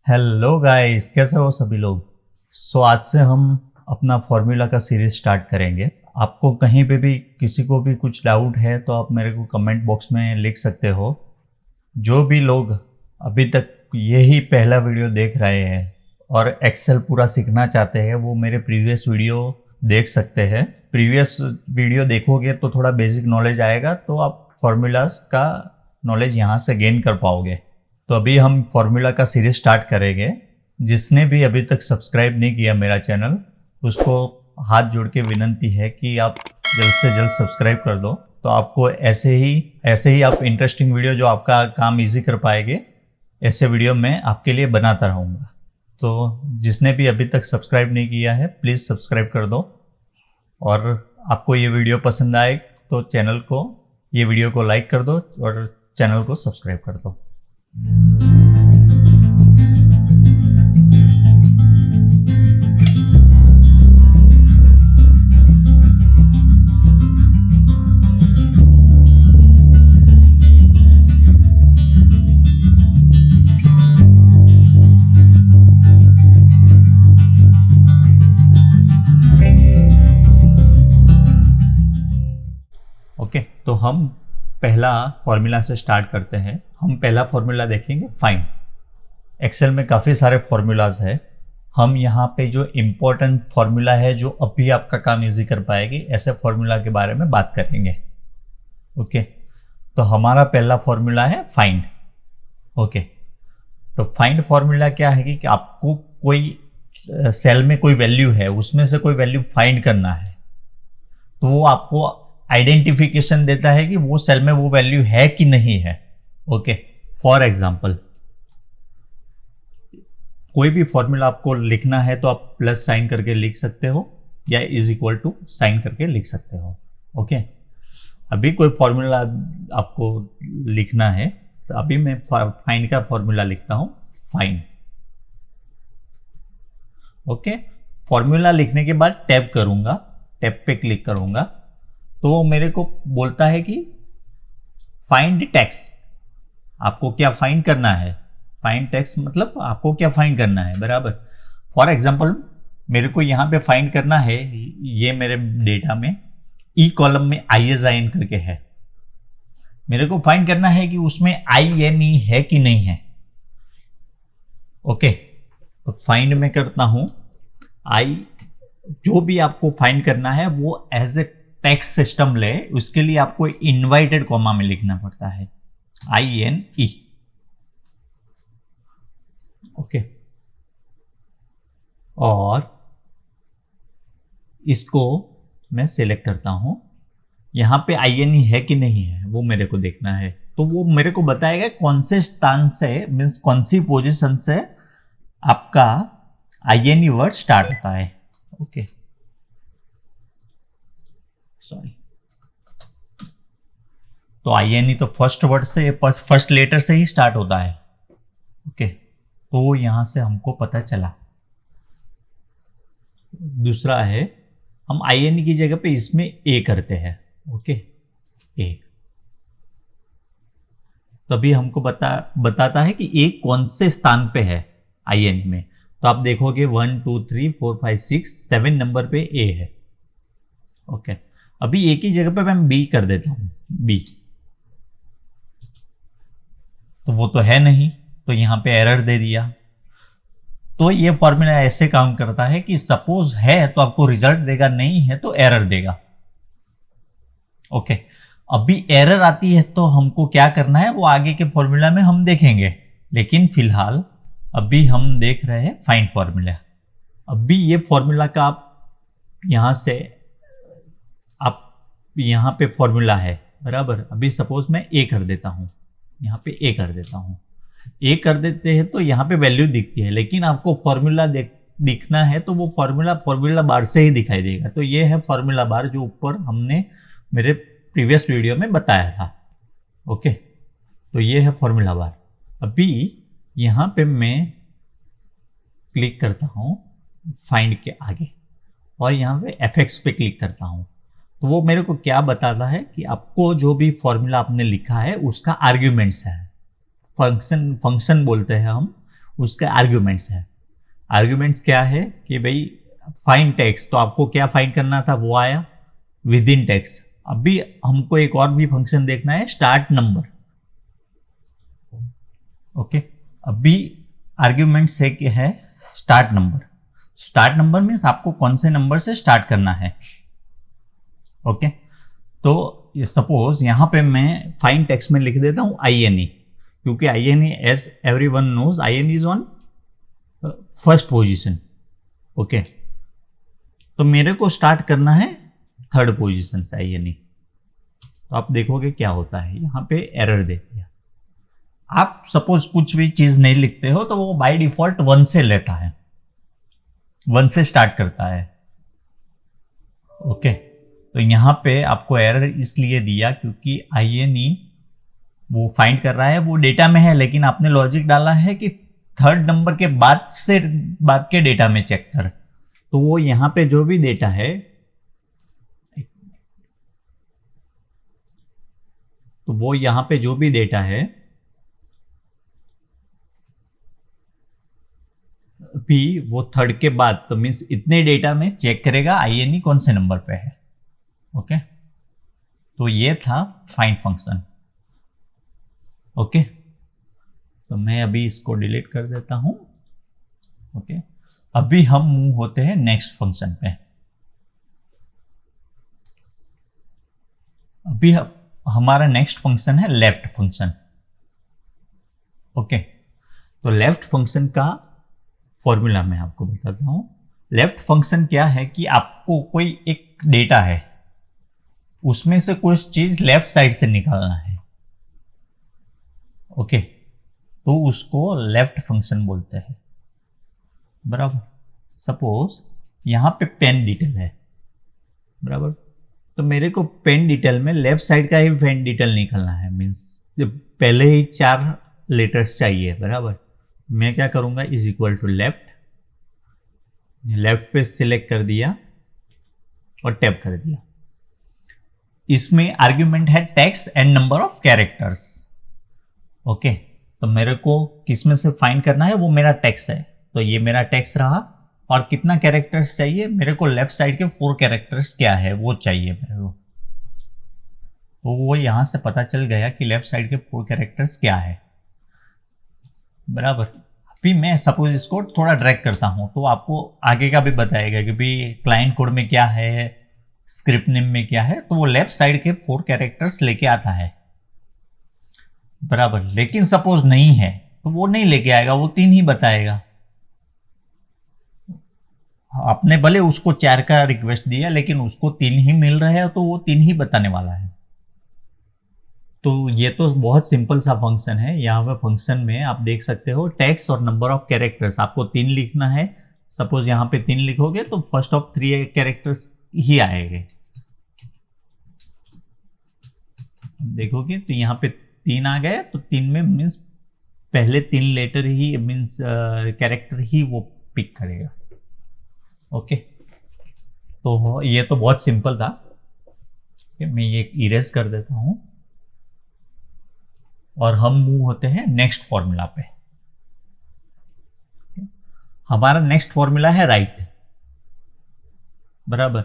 Hello guys, कैसे हो सभी लोग। आज से हम अपना फॉर्मूला का सीरीज स्टार्ट करेंगे। आपको कहीं पे भी किसी को भी कुछ डाउट है तो आप मेरे को कमेंट बॉक्स में लिख सकते हो। जो भी लोग अभी तक यही पहला वीडियो देख रहे हैं और एक्सेल पूरा सीखना चाहते हैं वो मेरे प्रीवियस वीडियो देख सकते हैं। प्रीवियस वीडियो देखोगे तो थोड़ा बेसिक नॉलेज आएगा, तो आप फॉर्मूलाज का नॉलेज यहाँ से गेन कर पाओगे। तो अभी हम फॉर्मूला का सीरीज स्टार्ट करेंगे। जिसने भी अभी तक सब्सक्राइब नहीं किया मेरा चैनल, उसको हाथ जोड़ के विनंती है कि आप जल्द से जल्द सब्सक्राइब कर दो। तो आपको ऐसे ही आप इंटरेस्टिंग वीडियो जो आपका काम इजी कर पाएंगे, ऐसे वीडियो मैं आपके लिए बनाता रहूँगा। तो जिसने भी अभी तक सब्सक्राइब नहीं किया है प्लीज़ सब्सक्राइब कर दो। और आपको ये वीडियो पसंद आए तो ये वीडियो को लाइक कर दो और चैनल को सब्सक्राइब कर दो। ओके, तो हम पहला फॉर्मूला से स्टार्ट करते हैं। हम पहला फॉर्मूला देखेंगे फाइंड। एक्सेल में काफ़ी सारे फॉर्मूलाज है। हम यहाँ पे जो इम्पोर्टेंट फॉर्मूला है जो अभी आपका काम इजी कर पाएगी, ऐसे फॉर्मूला के बारे में बात करेंगे। ओके, तो हमारा पहला फॉर्मूला है फाइंड। ओके, तो फाइंड फॉर्मूला क्या है कि आपको कोई सेल में कोई वैल्यू है, उसमें से कोई वैल्यू फाइंड करना है, तो वो आपको आइडेंटिफिकेशन देता है कि वो सेल में वो वैल्यू है कि नहीं है। ओके, फॉर एग्जांपल कोई भी फॉर्मूला आपको लिखना है तो आप प्लस साइन करके लिख सकते हो या इज इक्वल टू साइन करके लिख सकते हो। ओके, अभी कोई फॉर्मूला आपको लिखना है तो अभी मैं फाइंड का फॉर्मूला लिखता हूं, फाइंड। ओके, फॉर्मूला लिखने के बाद टैब करूंगा, टैब पे क्लिक करूंगा तो वो मेरे को बोलता है कि फाइंड टेक्स्ट। आपको क्या फाइंड करना है? फाइंड टेक्स्ट मतलब आपको क्या फाइंड करना है, बराबर। फॉर एग्जांपल मेरे को यहाँ पे फाइंड करना है, ये मेरे डेटा में ई कॉलम में ISIN करके है। मेरे को फाइंड करना है कि उसमें INE है कि नहीं है। ओके, तो फाइंड में करता हूं जो भी आपको फाइंड करना है वो एज ए टेक्स्ट सिस्टम ले, उसके लिए आपको इनवर्टेड कॉमा में लिखना पड़ता है, INE। ओके, और इसको मैं सिलेक्ट करता हूं। यहां पे INE है कि नहीं है वो मेरे को देखना है, तो वो मेरे को बताएगा कौन से स्थान से, मीन्स कौन सी पोजीशन से आपका INE वर्ड स्टार्ट होता है। ओके, सॉरी, तो INE तो फर्स्ट वर्ड से, फर्स्ट लेटर से ही स्टार्ट होता है। ओके, तो यहां से हमको पता चला। दूसरा है, हम INE की जगह पे इसमें A करते हैं। ओके, A, तभी हमको बताता है कि A कौन से स्थान पे है INE में। तो आप देखोगे 1 2 3 4 5 6 7 नंबर पे A है। ओके, अभी A की जगह पे मैं B कर देता हूं, B, तो वो तो है नहीं, तो यहां पे एरर दे दिया। तो ये फॉर्मूला ऐसे काम करता है कि सपोज है तो आपको रिजल्ट देगा, नहीं है तो एरर देगा। ओके, अभी एरर आती है तो हमको क्या करना है वो आगे के फॉर्मूला में हम देखेंगे, लेकिन फिलहाल अभी हम देख रहे हैं फाइंड फॉर्मूला। अभी ये फॉर्मूला का आप यहां पे फॉर्मूला है, बराबर। अभी सपोज मैं A कर देता हूं, यहां पे A कर देता हूं, A कर देते हैं तो यहाँ पे वैल्यू दिखती है, लेकिन आपको फॉर्मूला दिखना है तो वो फॉर्मूला बार से ही दिखाई देगा। तो ये है फॉर्मूला बार जो ऊपर हमने मेरे प्रीवियस वीडियो में बताया था। ओके, तो ये है फॉर्मूला बार। अभी यहाँ पे मैं क्लिक करता हूँ फाइंड के आगे और यहाँ पे FX पे क्लिक करता हूँ, तो वो मेरे को क्या बताता है कि आपको जो भी फॉर्मूला आपने लिखा है उसका आर्ग्यूमेंट्स है, फंक्शन बोलते हैं हम, उसका आर्ग्यूमेंट्स है। आर्ग्यूमेंट्स क्या है कि भाई फाइंड टेक्स्ट, तो आपको क्या फाइंड करना था वो आया विद इन टेक्स्ट। अभी हमको एक और भी फंक्शन देखना है, स्टार्ट नंबर। ओके, अभी आर्ग्यूमेंट से क्या है, start number. Start number means आपको कौन से नंबर से स्टार्ट करना है। ओके, तो सपोज यहां पे मैं फाइंड टेक्स्ट में लिख देता हूं INE, क्योंकि INE as everyone knows INE is on first position. Okay, तो मेरे को स्टार्ट करना है थर्ड पोजीशन से INE। तो आप देखोगे क्या होता है, यहां पे एरर दे दिया। आप सपोज कुछ भी चीज नहीं लिखते हो तो वो बाय डिफॉल्ट 1 से लेता है, 1 से स्टार्ट करता है। ओके, तो यहां पे आपको एरर इसलिए दिया क्योंकि INE वो फाइंड कर रहा है, वो डेटा में है, लेकिन आपने लॉजिक डाला है कि थर्ड नंबर के बाद से बाद के डेटा में चेक कर। तो वो यहां पे जो भी डेटा है, तो वो यहां पे जो भी डेटा है भी वो थर्ड के बाद, तो मीन्स इतने डेटा में चेक करेगा INE कौन से नंबर पे है। ओके, तो ये था फाइंड फंक्शन। ओके, तो मैं अभी इसको डिलीट कर देता हूं। ओके, अभी हम मूव होते हैं नेक्स्ट फंक्शन पे। अभी हमारा नेक्स्ट फंक्शन है लेफ्ट फंक्शन। ओके, तो लेफ्ट फंक्शन का फॉर्मूला मैं आपको बताता हूं। लेफ्ट फंक्शन क्या है कि आपको कोई एक डेटा है, उसमें से कुछ चीज लेफ्ट साइड से निकालना है। ओके, तो उसको लेफ्ट फंक्शन बोलते हैं, बराबर। सपोज यहां पे पेन डिटेल है, बराबर, तो मेरे को पेन डिटेल में लेफ्ट साइड का ही पेन डिटेल निकालना है, मीन्स जब पहले ही 4 लेटर्स चाहिए, बराबर। मैं क्या करूंगा, is equal to left, left पे सिलेक्ट कर दिया और टैप कर दिया। इसमें आर्ग्यूमेंट है text and number of characters. Okay, तो मेरे को किस में से फाइंड करना है, वो मेरा टेक्स्ट है, तो ये मेरा टेक्स्ट रहा। और कितना कैरेक्टर्स चाहिए मेरे को, लेफ्ट साइड के 4 कैरेक्टर्स क्या है वो चाहिए मेरे को। तो वो यहां से पता चल गया कि लेफ्ट साइड के 4 कैरेक्टर्स क्या है, बराबर। अभी मैं सपोज इसको थोड़ा ड्रैग करता हूं तो आपको आगे का भी बताएगा कि भाई क्लाइंट कोड में क्या है, स्क्रिप्ट नेम में क्या है, तो वो लेफ्ट साइड के 4 कैरेक्टर्स लेके आता है, बराबर। लेकिन सपोज नहीं है तो वो नहीं लेके आएगा, वो 3 ही बताएगा। आपने भले उसको 4 का रिक्वेस्ट दिया, लेकिन उसको 3 ही मिल रहे हैं, तो वो 3 ही बताने वाला है। तो ये तो बहुत सिंपल सा फंक्शन है। यहाँ पे फंक्शन में आप देख सकते हो टेक्स्ट और नंबर ऑफ कैरेक्टर्स, आपको 3 लिखना है। सपोज यहाँ पे 3 लिखोगे तो फर्स्ट ऑफ 3 कैरेक्टर्स ही आएंगे। देखोगे तो यहाँ पे 3 आ गए, तो 3 में मीन्स पहले 3 लेटर ही मीन्स कैरेक्टर ही वो पिक करेगा। ओके, तो ये तो बहुत सिंपल था। मैं ये इरेज कर देता हूं और हम मूव होते हैं नेक्स्ट फॉर्मूला पे। हमारा नेक्स्ट फॉर्मूला है राइट, बराबर।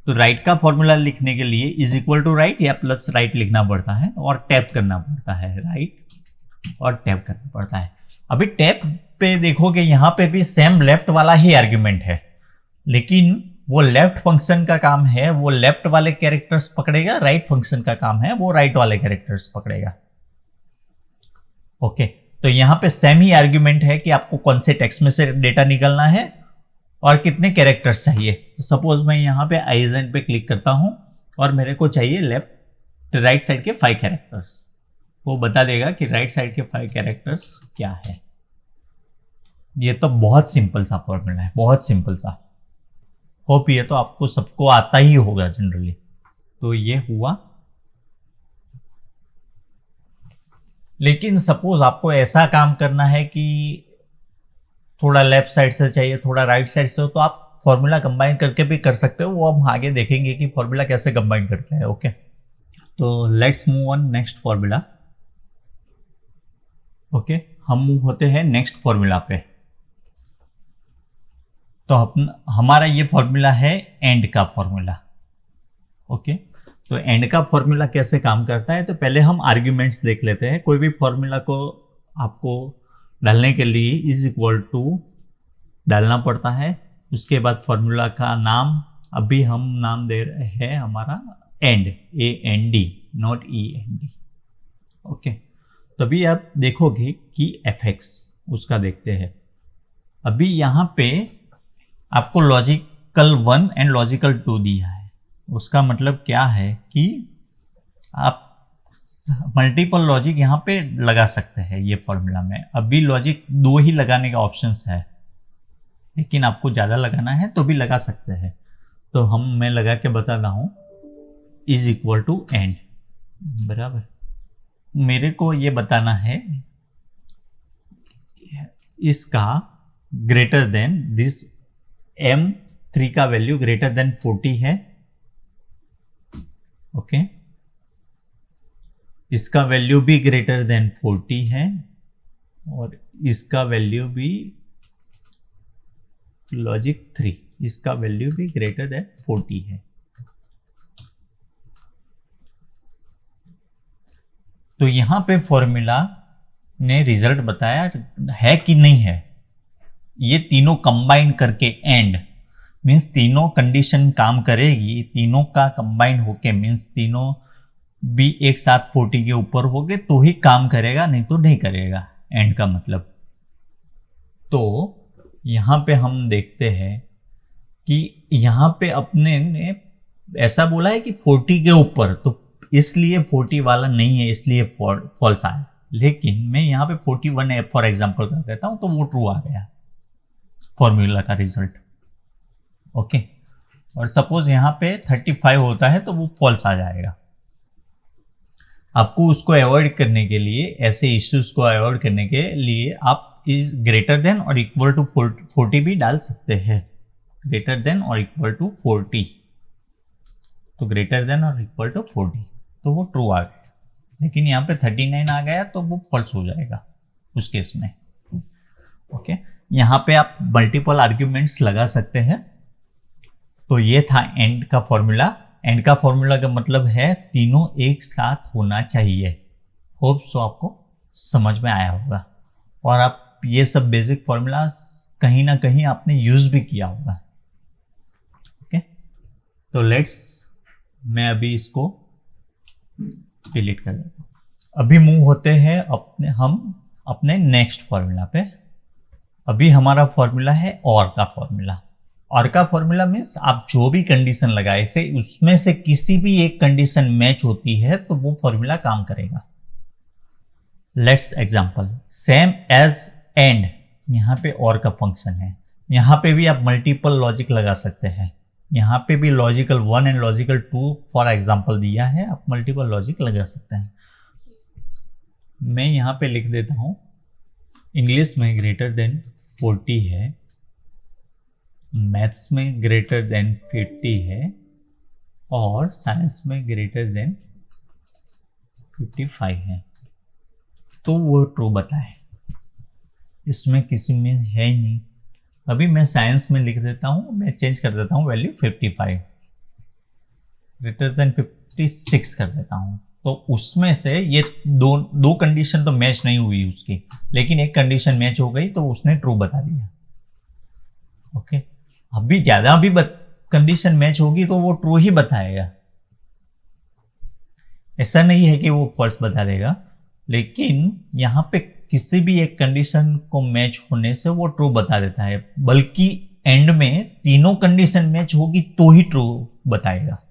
तो राइट का फॉर्मूला लिखने के लिए इज इक्वल टू राइट या प्लस राइट लिखना पड़ता है और टैप करना पड़ता है, राइट और टैप करना पड़ता है। अभी टैप पे देखोगे यहां पे भी सेम लेफ्ट वाला ही आर्ग्यूमेंट है, लेकिन वो लेफ्ट फंक्शन का काम है वो लेफ्ट वाले कैरेक्टर्स पकड़ेगा, राइट फंक्शन का काम है वो राइट वाले कैरेक्टर्स पकड़ेगा। ओके, तो यहां पे सेम ही आर्ग्यूमेंट है कि आपको कौन से टेक्स्ट में से डेटा निकालना है और कितने कैरेक्टर्स चाहिए। तो सपोज मैं यहां पे आइजेंट पे क्लिक करता हूं और मेरे को चाहिए लेफ्ट राइट साइड के 5 कैरेक्टर्स। वो बता देगा कि राइट साइड के 5 कैरेक्टर्स क्या है। ये तो बहुत सिंपल सा फॉर्मूला है, बहुत सिंपल सा। होप ये तो आपको सबको आता ही होगा जनरली। तो ये हुआ। लेकिन सपोज आपको ऐसा काम करना है कि थोड़ा लेफ्ट साइड से चाहिए, थोड़ा राइट साइड से हो, तो आप फॉर्मूला कंबाइन करके भी कर सकते हो। वो हम आगे देखेंगे कि फॉर्मूला कैसे कंबाइन करते हैं। ओके, तो let's move on next formula. Okay, हम होते हैं नेक्स्ट फॉर्मूला पे। तो हमारा ये फॉर्मूला है एंड का फॉर्मूला। ओके, तो एंड का फॉर्मूला कैसे काम करता है, तो पहले हम आर्ग्यूमेंट्स देख लेते हैं। कोई भी फॉर्मूला को आपको डालने के लिए इज इक्वल टू डालना पड़ता है। उसके बाद फॉर्मूला का नाम, अभी हम नाम दे रहे हैं हमारा and, AND, not END। Okay, तभी आप देखोगे कि fx उसका देखते हैं। अभी यहाँ पे आपको लॉजिकल 1 एंड लॉजिकल 2 दिया है। उसका मतलब क्या है कि आप मल्टीपल लॉजिक यहाँ पे लगा सकते हैं ये फॉर्मूला में। अभी लॉजिक 2 ही लगाने का ऑप्शंस है, लेकिन आपको ज़्यादा लगाना है तो भी लगा सकते हैं। तो मैं लगा के बता रहा हूँ इज इक्वल टू एंड, बराबर। मेरे को ये बताना है इसका ग्रेटर देन दिस M3 का वैल्यू ग्रेटर देन 40 है। ओके, इसका वैल्यू भी ग्रेटर देन 40 है और इसका वैल्यू भी लॉजिक 3, इसका वैल्यू भी ग्रेटर देन 40 है। तो यहां पे फॉर्मूला ने रिजल्ट बताया है कि नहीं है। ये तीनों कंबाइन करके एंड मीन्स तीनों कंडीशन काम करेगी, तीनों का कंबाइन होके मीन्स तीनों भी एक साथ 40 के ऊपर हो गए तो ही काम करेगा, नहीं तो नहीं करेगा एंड का मतलब। तो यहां पे हम देखते हैं कि यहां पे अपने ने ऐसा बोला है कि 40 के ऊपर, तो इसलिए 40 वाला नहीं है, इसलिए फॉल्स आया। लेकिन मैं यहाँ पे 41 फॉर एग्जांपल कर देता हूं तो वो ट्रू आ गया फॉर्मूला का रिजल्ट। ओके, और सपोज यहाँ पे 35 होता है तो वो फॉल्स आ जाएगा। आपको उसको अवॉइड करने के लिए, ऐसे इश्यूज को अवॉइड करने के लिए आप इज ग्रेटर देन और इक्वल टू 40 भी डाल सकते हैं। ग्रेटर देन और इक्वल टू 40, तो ग्रेटर देन और इक्वल टू 40 तो वो ट्रू आ गया। लेकिन यहाँ पे 39 आ गया तो वो फॉल्स हो जाएगा उस केस में। ओके, यहाँ पे आप मल्टीपल आर्ग्यूमेंट्स लगा सकते हैं। तो ये था एंड का फॉर्मूला। एंड का फॉर्मूला का मतलब है तीनों एक साथ होना चाहिए। होप सो आपको समझ में आया होगा और आप ये सब बेसिक फॉर्मूला कहीं ना कहीं आपने यूज भी किया होगा। ओके, तो मैं अभी इसको डिलीट कर देता हूँ। अभी मूव होते हैं अपने नेक्स्ट फॉर्मूला पे। अभी हमारा फॉर्मूला है और का फॉर्मूला। और का फॉर्मूला मीन्स आप जो भी कंडीशन लगाए से उसमें से किसी भी एक कंडीशन मैच होती है तो वो फॉर्मूला काम करेगा। Let's example, same as and, यहाँ पे और का फंक्शन है। यहाँ पे भी आप मल्टीपल लॉजिक लगा सकते हैं। यहाँ पे भी logical 1 and logical 2 for example दिया है, आप मल्टीपल लॉजिक लगा सकते हैं। मैं यहाँ पे लिख देता हूँ, इंग्लिश में ग्रेटर देन 40 है, मैथ्स में ग्रेटर देन 50 है और साइंस में ग्रेटर देन 55 है। तो वो ट्रू बताए, इसमें किसी में है ही नहीं। अभी मैं साइंस में लिख देता हूँ, मैं चेंज कर देता हूँ वैल्यू 55, ग्रेटर देन 56 कर देता हूँ। तो उसमें से ये दो कंडीशन तो मैच नहीं हुई उसकी, लेकिन एक कंडीशन मैच हो गई तो उसने ट्रू बता दिया। ओके, अभी ज्यादा भी कंडीशन मैच होगी तो वो ट्रू ही बताएगा, ऐसा नहीं है कि वो फॉल्स बता देगा। लेकिन यहाँ पे किसी भी एक कंडीशन को मैच होने से वो ट्रू बता देता है, बल्कि एंड में तीनों कंडीशन मैच होगी तो ही ट्रू बताएगा।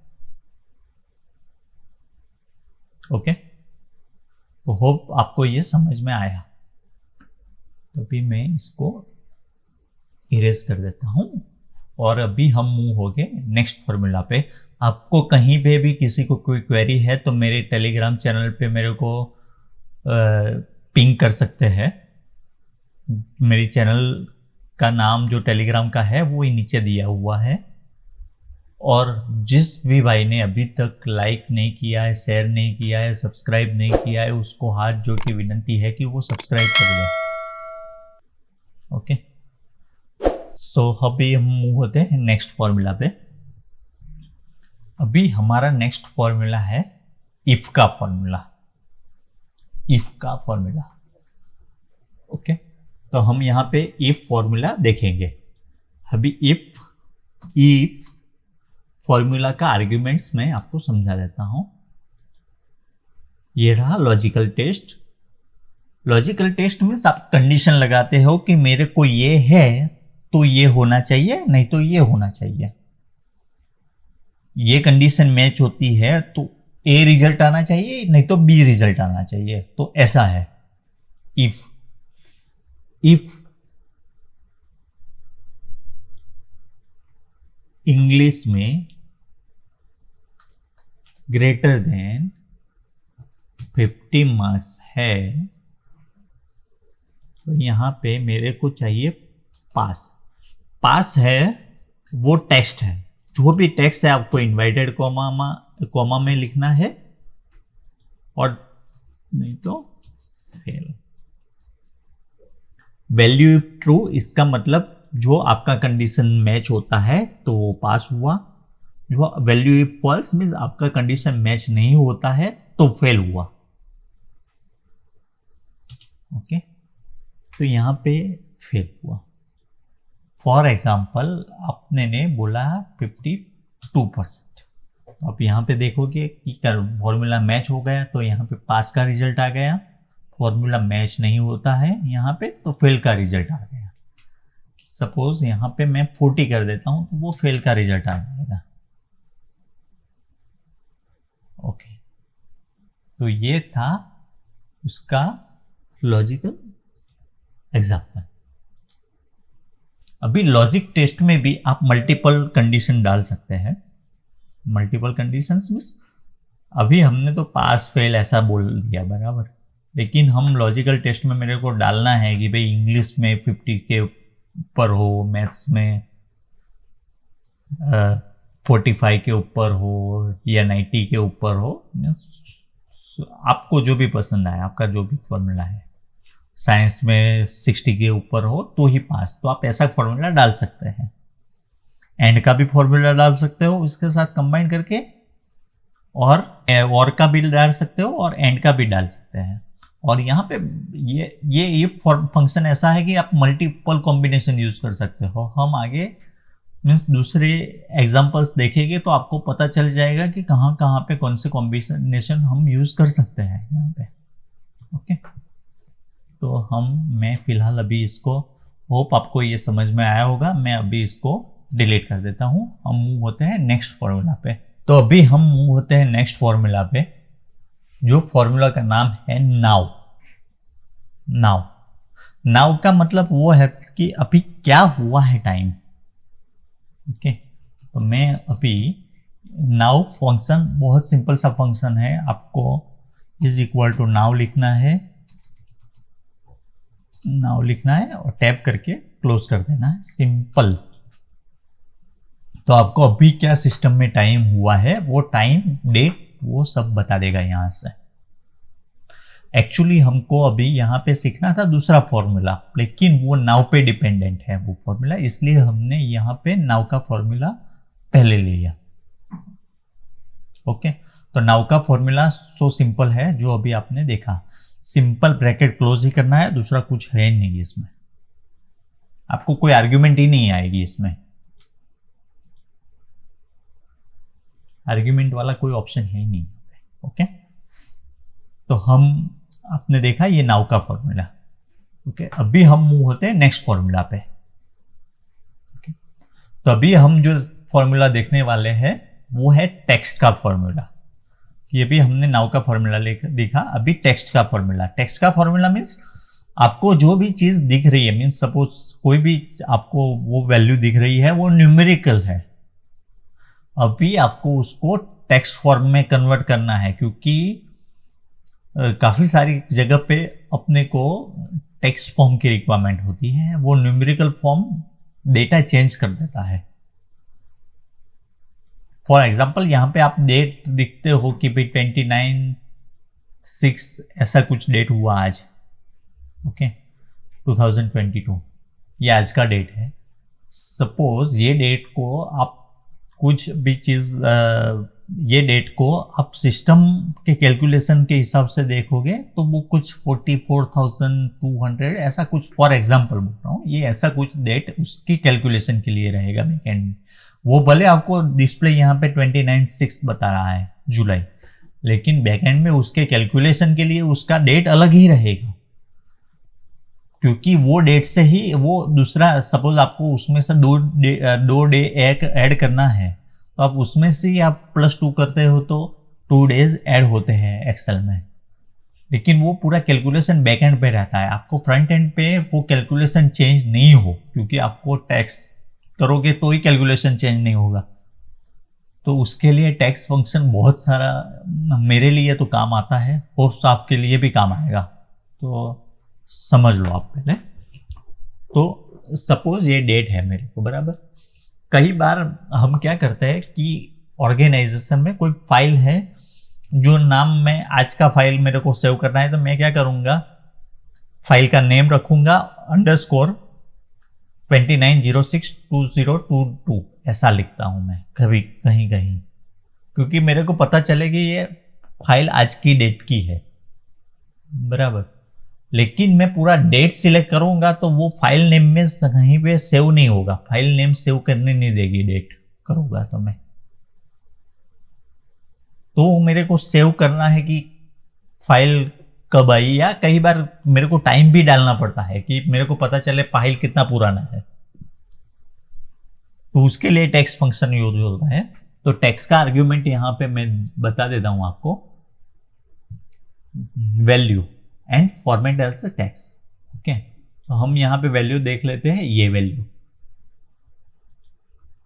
ओके, तो होप आपको ये समझ में आया। तो अभी मैं इसको इरेज कर देता हूं और अभी हम मूव हो गए नेक्स्ट फॉर्मूला पे। आपको कहीं पे भी किसी को कोई क्वेरी है तो मेरे टेलीग्राम चैनल पे मेरे को पिंग कर सकते हैं। मेरी चैनल का नाम जो टेलीग्राम का है वो ही नीचे दिया हुआ है। और जिस भी भाई ने अभी तक लाइक नहीं किया है, शेयर नहीं किया है, सब्सक्राइब नहीं किया है, उसको हाथ जोड़ के विनती है कि वो सब्सक्राइब कर दे। ओके, सो अभी हम मूव होते हैं नेक्स्ट फॉर्मूला पे। अभी हमारा नेक्स्ट फॉर्मूला है इफ का फॉर्मूला। इफ का फॉर्मूला, ओके, तो हम यहाँ पे इफ फॉर्मूला देखेंगे। अभी इफ फॉर्मूला का आर्ग्यूमेंट्स मैं आपको समझा देता हूं। ये रहा logical test. Logical test means आप कंडीशन लगाते हो कि मेरे को ये है तो ये होना चाहिए, नहीं तो ये होना चाहिए। ये कंडीशन मैच होती है तो ए रिजल्ट आना चाहिए, नहीं तो बी रिजल्ट आना चाहिए। तो ऐसा है इफ इंग्लिश में ग्रेटर देन 50 मार्क्स है तो यहां पे मेरे को चाहिए पास है वो टेक्स्ट है। जो भी टेक्स्ट है आपको इन्वर्टेड कॉमा में लिखना है और नहीं तो फेल। वैल्यू इफ ट्रू, इसका मतलब जो आपका कंडीशन मैच होता है तो वो पास हुआ। जो वैल्यू इफ फॉल्स मीन्स आपका कंडीशन मैच नहीं होता है तो फेल हुआ। ओके, तो यहां पे फेल हुआ। फॉर एग्जाम्पल आपने ने बोला 52%, तो आप यहाँ पे देखोगे कि फॉर्मूला मैच हो गया तो यहाँ पे पास का रिजल्ट आ गया। फॉर्मूला मैच नहीं होता है यहाँ पे तो फेल का रिजल्ट आ गया। सपोज यहाँ पे मैं 40 कर देता हूँ तो वो फेल का रिजल्ट आ जाएगा। ओके, तो ये था उसका लॉजिकल एग्जाम्पल। अभी लॉजिक टेस्ट में भी आप मल्टीपल कंडीशन डाल सकते हैं। मल्टीपल कंडीशंस मींस अभी हमने तो पास फेल ऐसा बोल दिया बराबर, लेकिन हम लॉजिकल टेस्ट में मेरे को डालना है कि भाई इंग्लिश में 50 के ऊपर हो, मैथ्स में 45 के ऊपर हो या 90 के ऊपर हो, आपको जो भी पसंद आए, आपका जो भी फॉर्मूला है। साइंस में 60 के ऊपर हो तो ही पास, तो आप ऐसा फॉर्मूला डाल सकते हैं। एंड का भी फॉर्मूला डाल सकते हो इसके साथ कंबाइन करके, और का भी डाल सकते हो और एंड का भी डाल सकते हैं। और यहाँ पे ये फंक्शन ऐसा है कि आप मल्टीपल कॉम्बिनेशन यूज कर सकते हो। हम आगे मीन्स दूसरे एग्जांपल्स देखेंगे तो आपको पता चल जाएगा कि कहाँ कहाँ पे कौन से कॉम्बिनेशन हम यूज कर सकते हैं यहाँ पे। ओके, तो मैं फिलहाल अभी इसको, होप आपको ये समझ में आया होगा, मैं अभी इसको डिलीट कर देता हूँ। हम मूव होते हैं नेक्स्ट फॉर्मूला पे। तो अभी हम मूव होते हैं नेक्स्ट फॉर्मूला पे, जो फॉर्मूला का नाम है नाउ। नाउ का मतलब वो है कि अभी क्या हुआ है टाइम। ओके, तो मैं अभी नाउ फंक्शन बहुत सिंपल सा फंक्शन है। आपको इज इक्वल टू नाउ लिखना है और टैप करके क्लोज कर देना है, सिंपल। तो आपको अभी क्या सिस्टम में टाइम हुआ है, वो टाइम, डेट, वो सब बता देगा यहां से। एक्चुअली हमको अभी यहां पे सीखना था दूसरा फॉर्मूला, लेकिन वो नाउ पे डिपेंडेंट है वो फॉर्मूला, इसलिए हमने यहां पे नाउ का फॉर्मूला पहले ले लिया। ओके, तो नाउ का फॉर्मूला सो सिंपल है जो अभी आपने देखा। सिंपल ब्रैकेट क्लोज ही करना है, दूसरा कुछ है नहीं इसमें। आपको कोई आर्ग्यूमेंट ही नहीं आएगी इसमें, आर्ग्यूमेंट वाला कोई ऑप्शन है ही नहीं। ओके, तो आपने देखा ये नाउ का फॉर्मूला। ओके, अभी हम मूव होते हैं नेक्स्ट फॉर्मूला पे। ओके, तो अभी हम जो फॉर्मूला देखने वाले हैं वो है टेक्स्ट का फॉर्मूला। ये भी हमने नाउ का फॉर्मूला देखा, अभी टेक्स्ट का फॉर्मूला। टेक्स्ट का फॉर्मूला मीन्स आपको जो भी चीज दिख रही है, मीन्स सपोज कोई भी आपको वो वैल्यू दिख रही है वो न्यूमेरिकल है, अभी आपको उसको टेक्स्ट फॉर्म में कन्वर्ट करना है, क्योंकि काफी सारी जगह पे अपने को टेक्स्ट फॉर्म की रिक्वायरमेंट होती है, वो न्यूमेरिकल फॉर्म डेटा चेंज कर देता है। फॉर एग्जाम्पल यहाँ पे आप डेट दिखते हो कि भाई 29/6 ऐसा कुछ डेट हुआ आज। ओके, 2022। ये आज का डेट है। सपोज ये डेट को आप कुछ भी चीज़ ये डेट को आप सिस्टम के कैलकुलेशन के हिसाब से देखोगे तो वो कुछ 44,200 ऐसा कुछ, फॉर एग्जांपल बोल रहा हूँ, ये ऐसा कुछ डेट उसकी कैलकुलेशन के लिए रहेगा बैकएंड में। वो भले आपको डिस्प्ले यहाँ पे 29/6 बता रहा है जुलाई, लेकिन बैकएंड में उसके कैलकुलेशन के लिए उसका डेट अलग ही रहेगा, क्योंकि वो डेट से ही वो दूसरा, सपोज आपको उसमें से दो डे ऐड करना है तो आप उसमें से ही आप +2 करते हो तो 2 डेज ऐड होते हैं एक्सेल में, लेकिन वो पूरा कैलकुलेशन बैक एंड पे रहता है। आपको फ्रंट एंड पे वो कैलकुलेशन चेंज नहीं हो, क्योंकि आपको टैक्स करोगे तो ही कैलकुलेशन चेंज नहीं होगा। तो उसके लिए टैक्स फंक्शन बहुत सारा मेरे लिए तो काम आता है, होप्स आपके लिए भी काम आएगा, तो समझ लो आप पहले। तो सपोज ये डेट है मेरे को, बराबर। कई बार हम क्या करते हैं कि ऑर्गेनाइजेशन में कोई फाइल है जो नाम में आज का फाइल मेरे को सेव करना है, तो मैं क्या करूंगा, फाइल का नेम रखूंगा _29062022 ऐसा लिखता हूं मैं कभी कहीं कहीं, क्योंकि मेरे को पता चले कि ये फाइल आज की डेट की है, बराबर। लेकिन मैं पूरा डेट सिलेक्ट करूंगा तो वो फाइल नेम में कहीं पे सेव नहीं होगा, फाइल नेम सेव करने नहीं देगी डेट करूंगा तो मैं। तो मेरे को सेव करना है कि फाइल कब आई, या कई बार मेरे को टाइम भी डालना पड़ता है कि मेरे को पता चले फाइल कितना पुराना है, तो उसके लिए टेक्स्ट फंक्शन यूज होता है। तो टेक्स्ट का आर्ग्यूमेंट यहां पे मैं बता देता हूं आपको, value and format as the text. Okay, तो हम यहां पे वैल्यू देख लेते हैं, ये वैल्यू,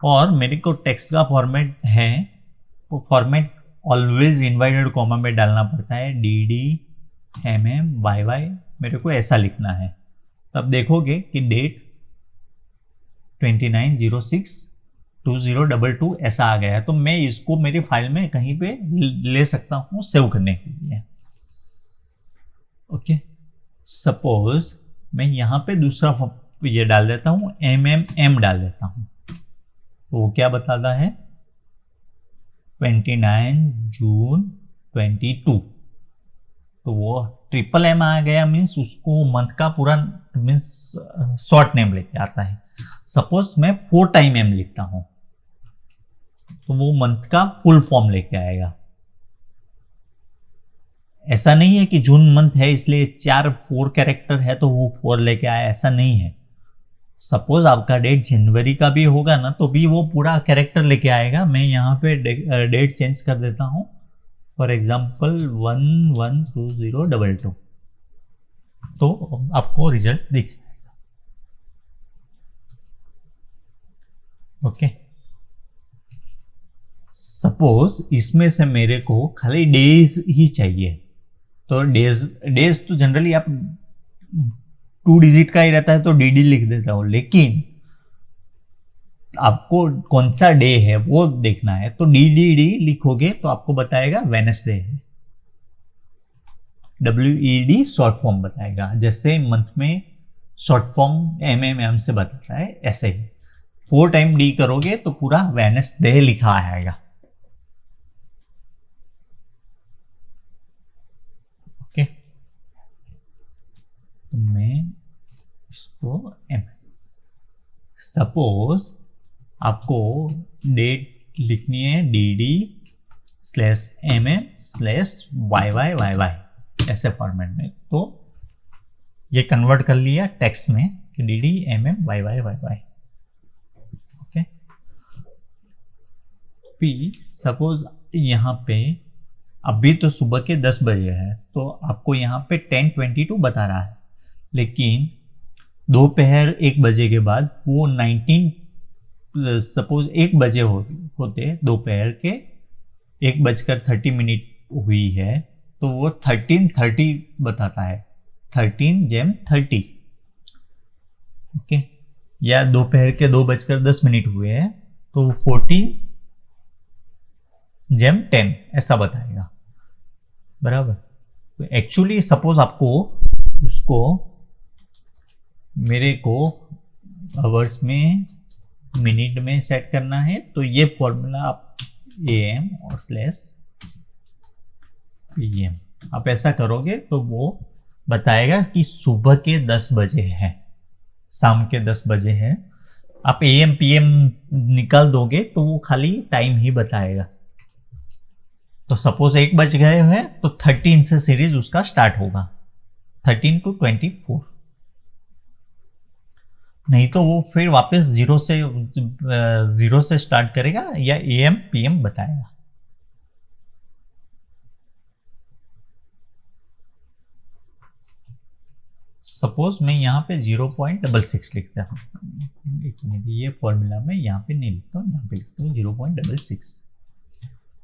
और मेरे को टेक्स्ट का फॉर्मेट है, तो फॉर्मेट ऑलवेज इनवर्टेड कॉमा में डालना पड़ता है, DDMMYY मेरे को ऐसा लिखना है। तब देखोगे कि डेट 29062022 ऐसा आ गया है, तो मैं इसको मेरी फाइल में कहीं पे ले सकता हूं सेव करने के लिए। ओके, सपोज मैं यहां पे दूसरा ये डाल देता हूं, MMM डाल देता हूं, तो वो क्या बताता है 29 जून 22, तो वो MM आ गया, मीन्स उसको मंथ का पूरा मीन्स शॉर्ट नेम लेके आता है। सपोज मैं 4 टाइम M लिखता हूं तो वो मंथ का फुल फॉर्म लेके आएगा। ऐसा नहीं है कि जून मंथ है इसलिए 4 कैरेक्टर है तो वो 4 लेके आया, ऐसा नहीं है। सपोज आपका डेट जनवरी का भी होगा ना, तो भी वो पूरा कैरेक्टर लेके आएगा। मैं यहाँ पे डेट चेंज कर देता हूँ, फॉर एग्जाम्पल 112022, तो आपको रिजल्ट दिख जाएगा। ओके, सपोज इसमें से मेरे को खाली डेज ही चाहिए, तो डेज तो जनरली आप 2 डिजिट का ही रहता है तो DD लिख देता हूं, लेकिन आपको कौन सा डे है वो देखना है, तो DDD लिखोगे तो आपको बताएगा वेडनेसडे है, WED शॉर्ट फॉर्म बताएगा, जैसे मंथ में शॉर्ट फॉर्म MMM से बताता है, ऐसे ही 4 टाइम D करोगे तो पूरा वेडनेसडे लिखा आएगा। ओके, तो मैं इसको सपोज आपको डेट लिखनी है DD/MM/YYYY ऐसे फॉर्मेट में, तो ये कन्वर्ट कर लिया टेक्स्ट में कि DDMMYYYY। ओके, फिर सपोज यहाँ पे अभी तो सुबह के 10 बजे है, तो आपको यहाँ पे 10:22 बता रहा है, लेकिन दोपहर 1 बजे के बाद वो 19 सपोज 1 बजे होते दोपहर के 1:30 हुई है, तो वो 13:30 बताता है, 13:30। ओके, या दोपहर के 2:10 हुए हैं तो 14:10 ऐसा बताएगा, बराबर। तो एक्चुअली सपोज आपको उसको मेरे को आवर्स में मिनट में सेट करना है, तो ये फॉर्मूला आप AM और स्लैश PM आप ऐसा करोगे तो वो बताएगा कि सुबह के 10 बजे है, शाम के 10 बजे है। आप AM PM निकाल दोगे तो वो खाली टाइम ही बताएगा। तो सपोज 1 बज गए हैं तो 13 से सीरीज उसका स्टार्ट होगा, 13 to 24। नहीं तो वो फिर वापस जीरो से स्टार्ट करेगा या AM PM बताएगा। सपोज मैं यहाँ पे 0.66 लिखता हूँ, ये फॉर्मूला में यहाँ पे नहीं लिखता हूँ, यहाँ पे लिखता हूँ 0.66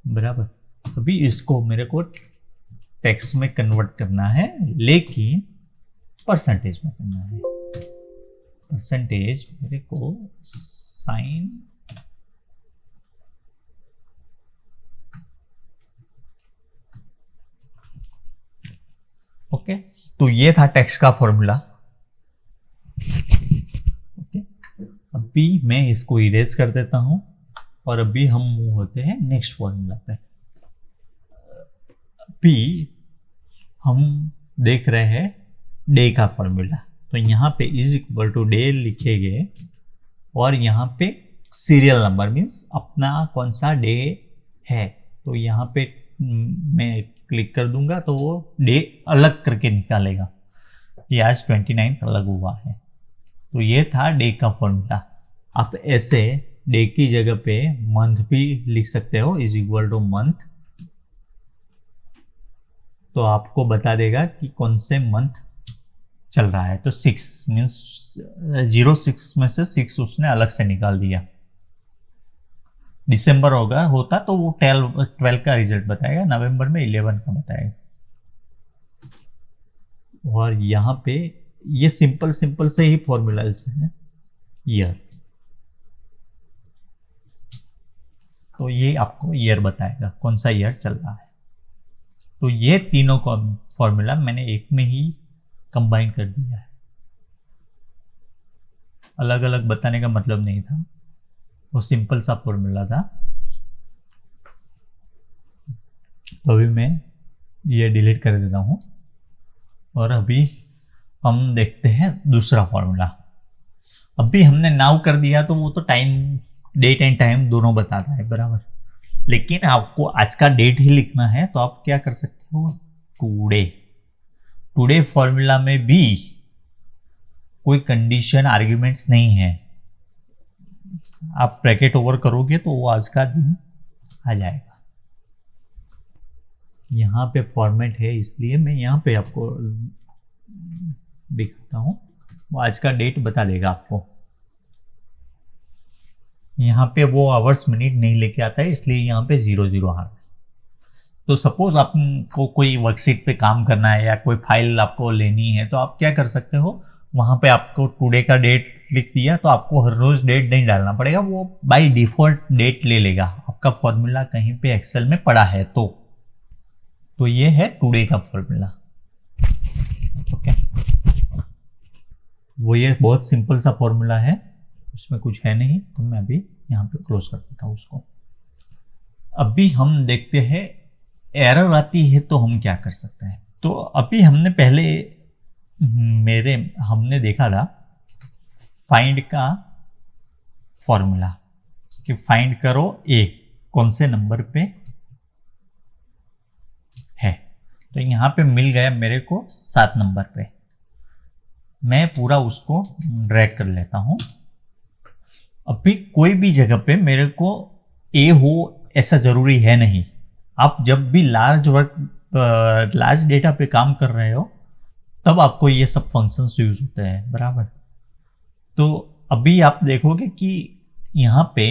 बराबर। अभी इसको मेरे को टेक्स्ट में कन्वर्ट करना है, लेकिन परसेंटेज में करना है। परसेंटेज मेरे को साइन ओके। तो ये था टेक्स्ट का फॉर्मूला। ओके, अभी मैं इसको इरेज कर देता हूं और अभी हम मूव होते हैं नेक्स्ट फॉर्मूला पे। अभी हम देख रहे हैं डे का फॉर्मूला। तो यहाँ पे इज इक्वल टू डे लिखेंगे और यहाँ पे सीरियल नंबर मीन्स अपना कौन सा डे है, तो यहाँ पे मैं क्लिक कर दूंगा तो वो डे अलग करके निकालेगा। ये आज 29 अलग हुआ है। तो ये था डे का फॉर्मूला। आप ऐसे डे की जगह पे मंथ भी लिख सकते हो, इज इक्वल टू मंथ। तो आपको बता देगा कि कौन से मंथ चल रहा है। तो 6 मीन्स 06 में से 6 उसने अलग से निकाल दिया। दिसंबर होता तो वो 12 का रिजल्ट बताएगा, नवंबर में 11 का बताएगा। और यहाँ पे ये सिंपल से ही फॉर्मूलाज है ईयर। तो ये आपको ईयर बताएगा कौन सा ईयर चल रहा है। तो ये तीनों का फॉर्मूला मैंने एक में ही कंबाइन कर दिया है। अलग अलग बताने का मतलब नहीं था, वो सिंपल सा फॉर्मूला था। तो अभी मैं ये डिलीट कर देता हूं और अभी हम देखते हैं दूसरा फॉर्मूला। अभी हमने नाउ कर दिया तो वो तो टाइम, डेट एंड टाइम दोनों बताता है बराबर। लेकिन आपको आज का डेट ही लिखना है तो आप क्या कर सकते हो, टुडे फॉर्मूला में भी कोई कंडीशन आर्ग्यूमेंट्स नहीं है। आप ब्रैकेट ओवर करोगे तो वो आज का दिन आ जाएगा। यहाँ पे फॉर्मेट है इसलिए मैं यहाँ पे आपको दिखाता हूँ, वो आज का डेट बता देगा आपको। यहाँ पे वो आवर्स मिनट नहीं लेके आता है इसलिए यहाँ पे 00 आ रहा है। तो सपोज आपको कोई वर्कशीट पे काम करना है या कोई फाइल आपको लेनी है तो आप क्या कर सकते हो, वहाँ पे आपको टुडे का डेट लिख दिया तो आपको हर रोज डेट नहीं डालना पड़ेगा, वो बाय डिफॉल्ट डेट ले लेगा। आपका फॉर्मूला कहीं पे एक्सेल में पड़ा है तो ये है टुडे का फॉर्मूला। ओके, वो ये बहुत सिंपल सा फॉर्मूला है, उसमें कुछ है नहीं। तो मैं अभी यहाँ पे क्लोज कर देता हूँ उसको। अभी हम देखते हैं एरर आती है तो हम क्या कर सकते हैं। तो अभी हमने पहले हमने देखा था फाइंड का फॉर्मूला कि फाइंड करो ए कौन से नंबर पे है। तो यहाँ पे मिल गया मेरे को 7 नंबर पे। मैं पूरा उसको ड्रैग कर लेता हूँ। अभी कोई भी जगह पे मेरे को ए हो ऐसा जरूरी है नहीं। आप जब भी लार्ज डेटा पे काम कर रहे हो तब आपको ये सब फंक्शंस यूज होते हैं बराबर। तो अभी आप देखोगे कि यहाँ पे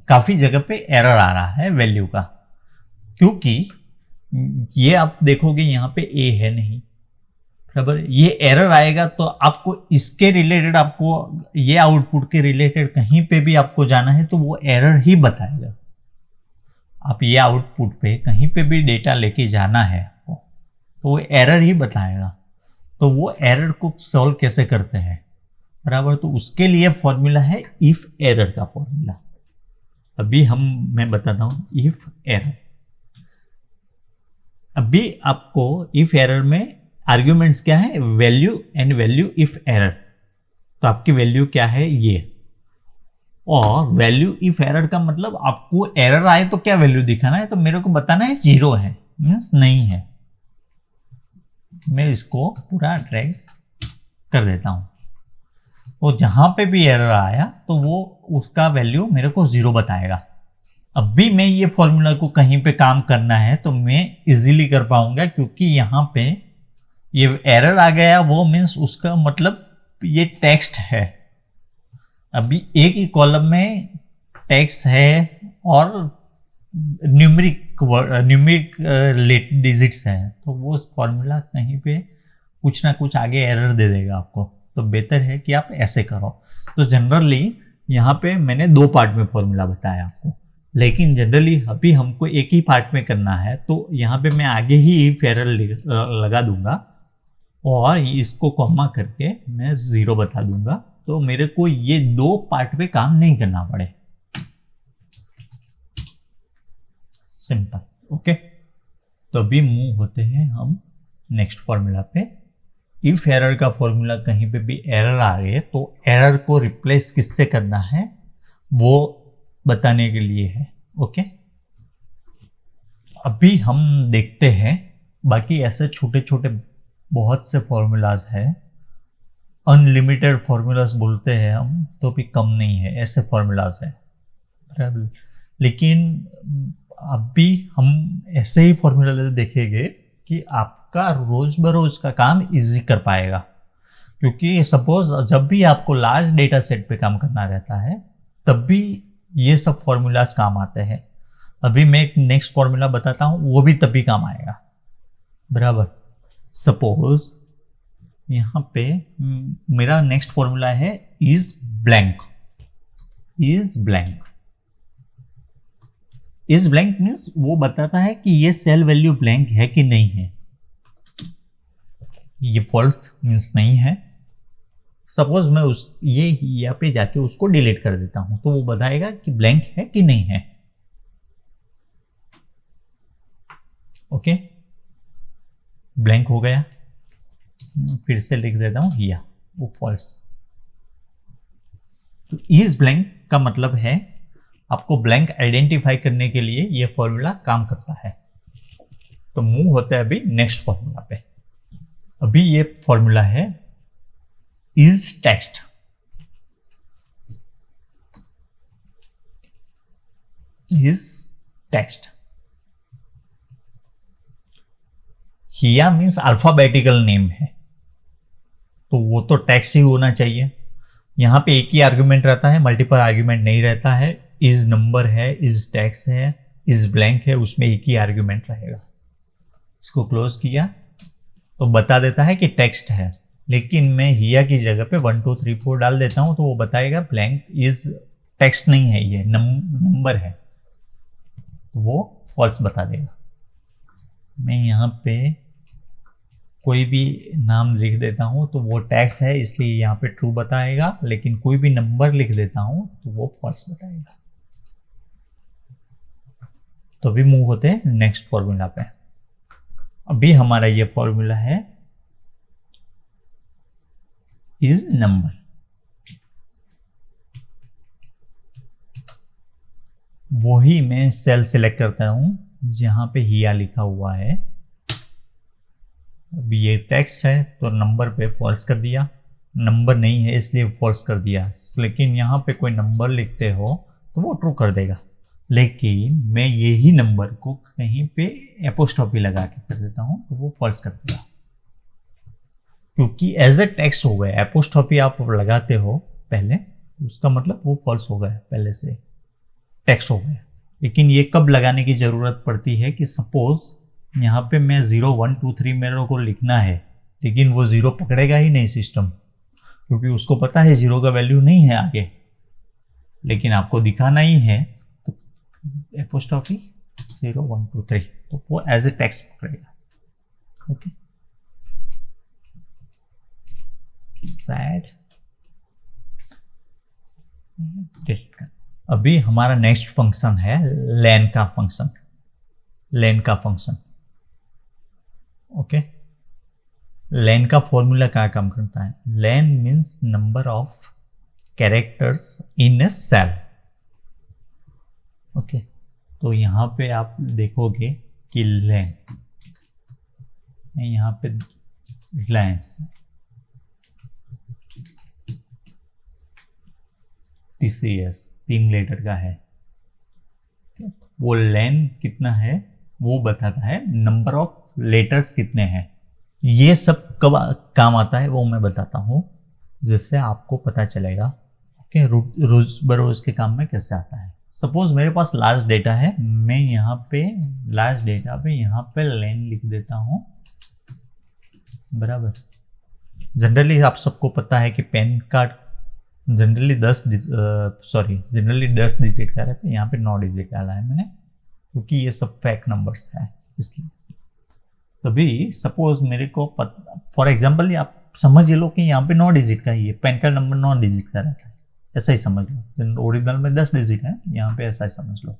काफ़ी जगह पे एरर आ रहा है वैल्यू का, क्योंकि ये आप देखोगे यहाँ पे ए है नहीं बराबर। ये एरर आएगा तो आपको इसके रिलेटेड, आपको ये आउटपुट के रिलेटेड कहीं पे भी आपको जाना है तो वो एरर ही बताएगा। आप ये आउटपुट पे कहीं पे भी डेटा लेके जाना है आपको तो वो एरर ही बताएगा। तो वो एरर को सॉल्व कैसे करते हैं, बराबर। तो उसके लिए फॉर्मूला है इफ एरर का फॉर्मूला। अभी मैं बताता हूं इफ एरर। अभी आपको इफ एरर में आर्ग्यूमेंट्स क्या है, value and value if error. तो आपकी वैल्यू क्या है ये, और वैल्यू इफ एरर का मतलब आपको एरर आए तो क्या वैल्यू दिखाना है, तो मेरे को बताना है 0 है मीन्स नहीं है। मैं इसको पूरा ड्रैग कर देता हूं, और जहां पे भी एरर आया तो वो उसका वैल्यू मेरे को 0 बताएगा। अब भी मैं ये फॉर्मूला को कहीं पे काम करना है तो मैं इजीली कर पाऊंगा, क्योंकि यहां पे ये एरर आ गया, वो मीन्स उसका मतलब ये टेक्स्ट है। अभी एक ही कॉलम में टेक्स्ट है और न्यूमेरिक डिजिट्स हैं, तो वो फॉर्मूला कहीं पे कुछ ना कुछ आगे एरर दे देगा आपको। तो बेहतर है कि आप ऐसे करो। तो जनरली यहाँ पे मैंने 2 पार्ट में फॉर्मूला बताया आपको, लेकिन जनरली अभी हमको एक ही पार्ट में करना है, तो यहाँ पे मैं आगे ही इफ एरर लगा दूंगा और इसको कॉमा करके मैं 0 बता दूंगा, तो मेरे को ये 2 पार्ट पे काम नहीं करना पड़े। Simple, okay. तो अभी मूव होते हैं हम नेक्स्ट फॉर्मूला पे। इफ एरर का फॉर्मूला कहीं पे भी एरर आ गए तो एरर को रिप्लेस किससे करना है वो बताने के लिए है, ओके। अभी हम देखते हैं, बाकी ऐसे छोटे छोटे बहुत से फॉर्मूलाज है, अनलिमिटेड फॉर्मूलाज बोलते हैं हम, तो भी कम नहीं है, ऐसे फॉर्मूलाज है। लेकिन अभी हम ऐसे ही फॉर्मूला देखेंगे कि आपका रोज बरोज का काम इजी कर पाएगा। क्योंकि सपोज जब भी आपको लार्ज डेटा सेट पे काम करना रहता है तब भी ये सब फॉर्मूलाज काम आते हैं। अभी मैं एक नेक्स्ट फॉर्मूला बताता हूं, वो भी तभी काम आएगा, बराबर। सपोज यहां पे मेरा नेक्स्ट फॉर्मूला है is blank. Is blank, is blank means वो बताता है कि ये सेल वैल्यू ब्लैंक है कि नहीं है। ये फॉल्स मीन्स नहीं है। सपोज मैं ये यहाँ पे जाके उसको डिलीट कर देता हूं, तो वो बताएगा कि ब्लैंक है कि नहीं है, ओके। ब्लैंक हो गया, फिर से लिख देता हूं हिया, वो फॉल्स। तो इज ब्लैंक का मतलब है आपको ब्लैंक आइडेंटिफाई करने के लिए ये फॉर्मूला काम करता है। तो मूव होता है अभी नेक्स्ट फॉर्मूला पे। अभी ये फॉर्मूला है is text. Is text, here means alphabetical name है, तो वो तो टेक्स्ट ही होना चाहिए। यहां पे एक ही आर्गुमेंट रहता है, मल्टीपल आर्गुमेंट नहीं रहता है। इज नंबर है, इज टेक्स्ट है, इज ब्लैंक है, उसमें एक ही आर्गुमेंट रहेगा। इसको क्लोज किया तो बता देता है कि टेक्स्ट है, लेकिन मैं हिया की जगह पे 1 2 3 4 डाल देता हूं तो वो बताएगा ब्लैंक इज टेक्स्ट नहीं है, ये नंबर है, तो वो फॉल्स बता देगा। मैं यहाँ पे कोई भी नाम लिख देता हूं तो वो टेक्स्ट है इसलिए यहाँ पे ट्रू बताएगा, लेकिन कोई भी नंबर लिख देता हूं तो वो फॉल्स बताएगा। तो अभी मूव होते हैं नेक्स्ट फॉर्मूला पे। अभी हमारा ये फॉर्मूला है इज नंबर। वही मैं सेल सिलेक्ट करता हूं जहां पे हिया लिखा हुआ है। अभी ये टेक्स्ट है तो नंबर पे फॉल्स कर दिया, नंबर नहीं है इसलिए फॉल्स कर दिया। लेकिन यहाँ पे कोई नंबर लिखते हो तो वो ट्रू कर देगा, लेकिन मैं यही नंबर को कहीं पे एपोस्ट्रोफी लगा के कर देता हूं तो वो फॉल्स कर देगा, क्योंकि एज ए टेक्स्ट हो गया। एपोस्ट्रोफी आप लगाते हो पहले, उसका मतलब वो फॉल्स हो गया, पहले से टेक्स्ट हो गया। लेकिन ये कब लगाने की जरूरत पड़ती है कि सपोज यहाँ पे मैं 0 1 2 3 मेरे को लिखना है, लेकिन वो 0 पकड़ेगा ही नहीं सिस्टम, क्योंकि उसको पता है 0 का वैल्यू नहीं है आगे, लेकिन आपको दिखाना ही है तो एपोस्ट्रोफी 0 1 2 3, तो वो एज ए टेक्स्ट पकड़ेगा, ओके। सैड डिलीट कर। अभी हमारा नेक्स्ट फंक्शन है लेन का फंक्शन। लेन का फंक्शन, ओके। लेन का फॉर्मूला क्या काम करता है? Len means number of characters in a cell, okay. तो यहां पे आप देखोगे कि लेन, यहां पे रिलायंस TCS 3 लेटर का है, वो लेन कितना है वो बताता है, नंबर ऑफ लेटर्स कितने हैं। ये सब कब काम आता है वो मैं बताता हूं, जिससे आपको पता चलेगा कि रोज बरोज के काम में कैसे आता है। सपोज मेरे पास लास्ट डेटा है, मैं यहाँ पे लास्ट डेटा पे यहाँ पे लेन लिख देता हूं, बराबर। जनरली आप सबको पता है कि पैन कार्ड जनरली 10 डिजिट का रहता है, यहाँ पे 9 डिजिट डाला है मैंने, क्योंकि ये सब फेक नंबर्स है इसलिए। तभी सपोज मेरे को फॉर एग्जांपल आप समझ लो कि यहाँ पे 9 डिजिट का ही है, पैन कार्ड नंबर 9 डिजिट का रहता है, ऐसा ही समझ लो। ओरिजिनल में 10 डिजिट है, यहाँ पे ऐसा ही समझ लो।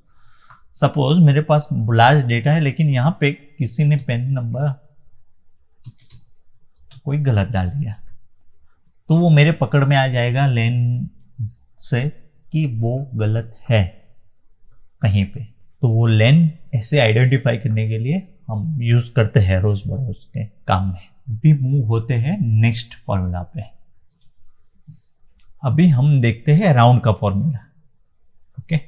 सपोज मेरे पास लास्ट डेटा है, लेकिन यहाँ पे किसी ने पैन नंबर कोई गलत डाल दिया, तो वो मेरे पकड़ में आ जाएगा लेन से कि वो गलत है कहीं पे। तो वो लेन ऐसे आइडेंटिफाई करने के लिए हम यूज करते हैं रोज बरोज के काम में। अभी मूव होते हैं नेक्स्ट फॉर्मूला पे। अभी हम देखते हैं राउंड का फॉर्मूला, ओके।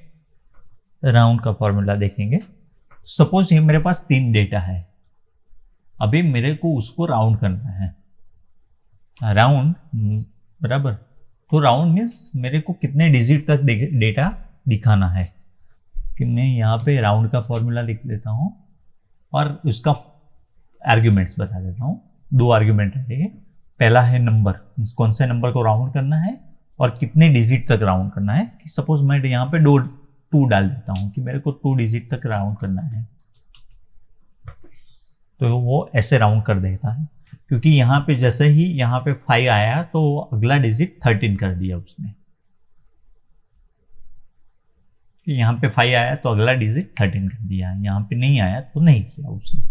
राउंड का फॉर्मूला देखेंगे। सपोज ये मेरे पास 3 डेटा है, अभी मेरे को उसको राउंड करना है, राउंड, बराबर। तो राउंड मीन्स मेरे को कितने डिजिट तक डेटा दिखाना है, कि मैं यहाँ पे राउंड का फॉर्मूला लिख देता हूँ और उसका आर्ग्यूमेंट्स बता देता हूँ। 2 आर्ग्यूमेंट रहेंगे, पहला है नंबर, मीन्स कौन से नंबर को राउंड करना है और कितने डिजिट तक राउंड करना है। कि सपोज मैं यहाँ पे 2 डाल देता हूँ कि मेरे को 2 डिजिट तक राउंड करना है, तो वो ऐसे राउंड कर देता है। क्योंकि यहाँ पे जैसे ही यहाँ पे 5 आया तो अगला डिजिट 13 कर दिया उसने, यहाँ पे 5 आया तो अगला डिजिट 13 कर दिया, यहाँ पे नहीं आया तो नहीं किया उसने।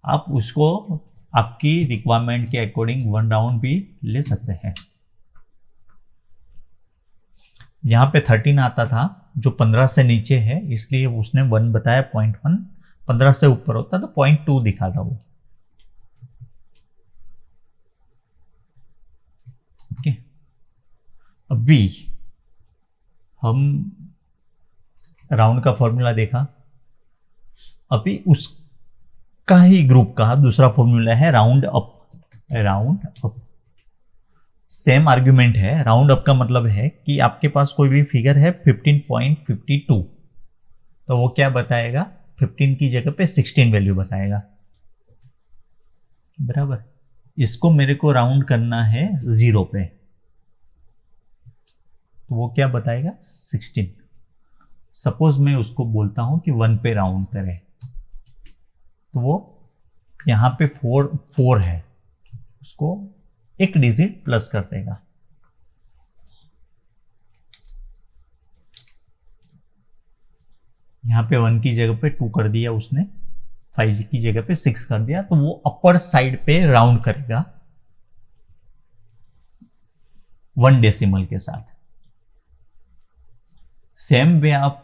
आप उसको आपकी रिक्वायरमेंट के अकॉर्डिंग 1 राउंड भी ले सकते हैं। यहाँ पे 13 आता था जो 15 से नीचे है, इसलिए उसने 1 बताया, 0.1। 15 से ऊपर होता तो 0.2 दिखाता वो, ओके। अभी हम राउंड का फॉर्मूला देखा, अभी उसका ही ग्रुप का दूसरा फॉर्मूला है round up. Round up same argument है। राउंड अप का मतलब है कि आपके पास कोई भी फिगर है 15.52, तो वो क्या बताएगा, 15 की जगह पे 16 वैल्यू बताएगा, बराबर। इसको मेरे को राउंड करना है 0 पे, तो वो क्या बताएगा, 16। सपोज मैं उसको बोलता हूं कि 1 पे राउंड करे, तो वो यहाँ पे 4 है, उसको एक डिजिट प्लस कर देगा। यहाँ पे 1 की जगह पे 2 कर दिया उसने, 5 की जगह पे 6 कर दिया, तो वो अपर साइड पे राउंड करेगा 1 डेसिमल के साथ। सेम वे आप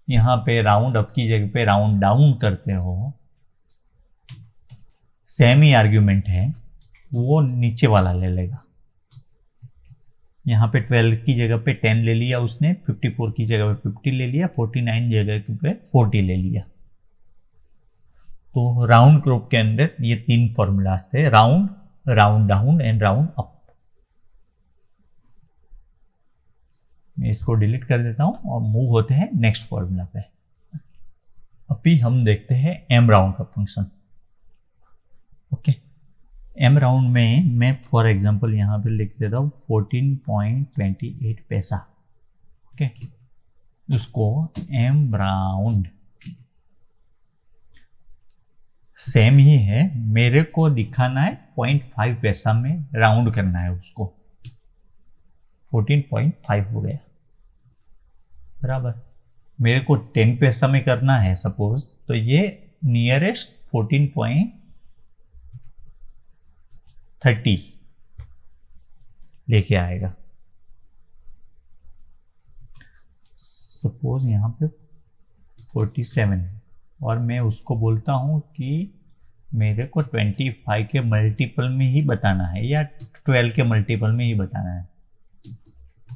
यहाँ पे राउंड अप की जगह पे राउंड डाउन करते हो, सेम ही आर्ग्यूमेंट है, वो नीचे वाला ले लेगा। यहाँ पे 12 की जगह पे 10 ले लिया उसने, 54 की जगह पे 50 ले लिया, 49 जगह पे 40 ले लिया। तो राउंड ग्रुप के अंदर ये 3 फॉर्मूलाज थे, round, round down and round up. मैं इसको डिलीट कर देता हूं और मूव होते हैं नेक्स्ट फॉर्मूला पे। अभी हम देखते हैं एम राउंड का फंक्शन, ओके। एम राउंड में मैं फॉर एग्जांपल यहाँ पे लिख देता हूँ 14.28 पैसा, ओके। उसको एम राउंड सेम ही है, मेरे को दिखाना है 0.5 पैसा में राउंड करना है उसको, 14.5 हो गया, बराबर। मेरे को 10 पैसा में करना है सपोज, तो ये नियरेस्ट 14.30 लेके आएगा। सपोज यहाँ पे 47 है और मैं उसको बोलता हूँ कि मेरे को 25 के मल्टीपल में ही बताना है या 12 के मल्टीपल में ही बताना है।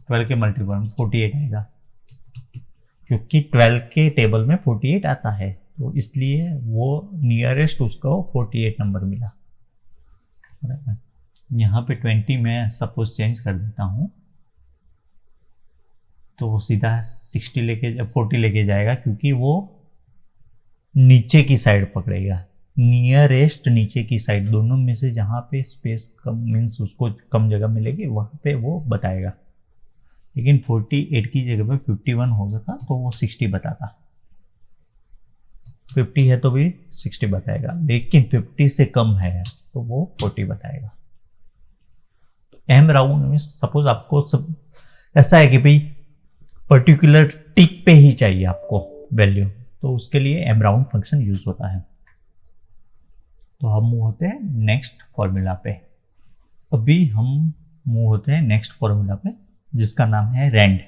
12 के मल्टीपल में 48 आएगा, क्योंकि 12 के टेबल में 48 आता है, तो इसलिए वो नियरेस्ट उसको 48 नंबर मिला। यहाँ पे 20 में सपोज चेंज कर देता हूँ, तो वो सीधा 40 लेके जाएगा, क्योंकि वो नीचे की साइड पकड़ेगा, नियरेस्ट नीचे की साइड, दोनों में से जहाँ पे स्पेस कम मीन्स उसको कम जगह मिलेगी वहाँ पे वो बताएगा। लेकिन 48 की जगह पे 51 हो जाता तो वो 60 बताता, 50 है तो भी 60 बताएगा, लेकिन 50 से कम है तो वो 40 बताएगा। तो एम राउंड में सपोज आपको सब ऐसा है कि भाई पर्टिकुलर टिक पे ही चाहिए आपको वैल्यू, तो उसके लिए एम राउंड फंक्शन यूज होता है। तो हम मूव होते हैं नेक्स्ट फॉर्मूला पे। अभी हम मूव होते हैं नेक्स्ट फॉर्मूला पे जिसका नाम है रैंड।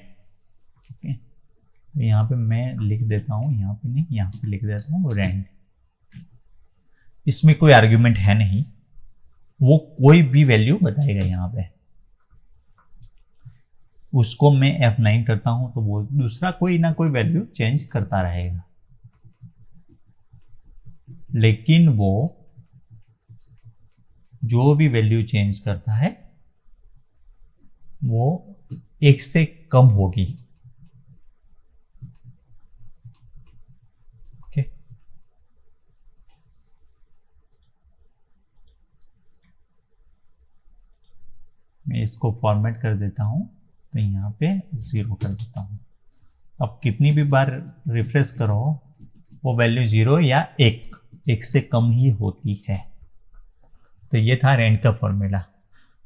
ओके, तो यहाँ पे मैं लिख देता हूँ, यहाँ पे नहीं, यहाँ पे लिख देता हूँ रैंड। इसमें कोई आर्ग्यूमेंट है नहीं, वो कोई भी वैल्यू बताएगा। यहाँ पे उसको मैं F9 करता हूं तो वो दूसरा कोई ना कोई वैल्यू चेंज करता रहेगा, लेकिन वो जो भी वैल्यू चेंज करता है वो 1 से कम होगी। ओके, मैं इसको फॉर्मेट कर देता हूं, तो यहाँ पे 0 कर देता हूँ। अब कितनी भी बार रिफ्रेश करो वो वैल्यू 0 या 1 से कम ही होती है। तो ये था रैंड का फॉर्मूला,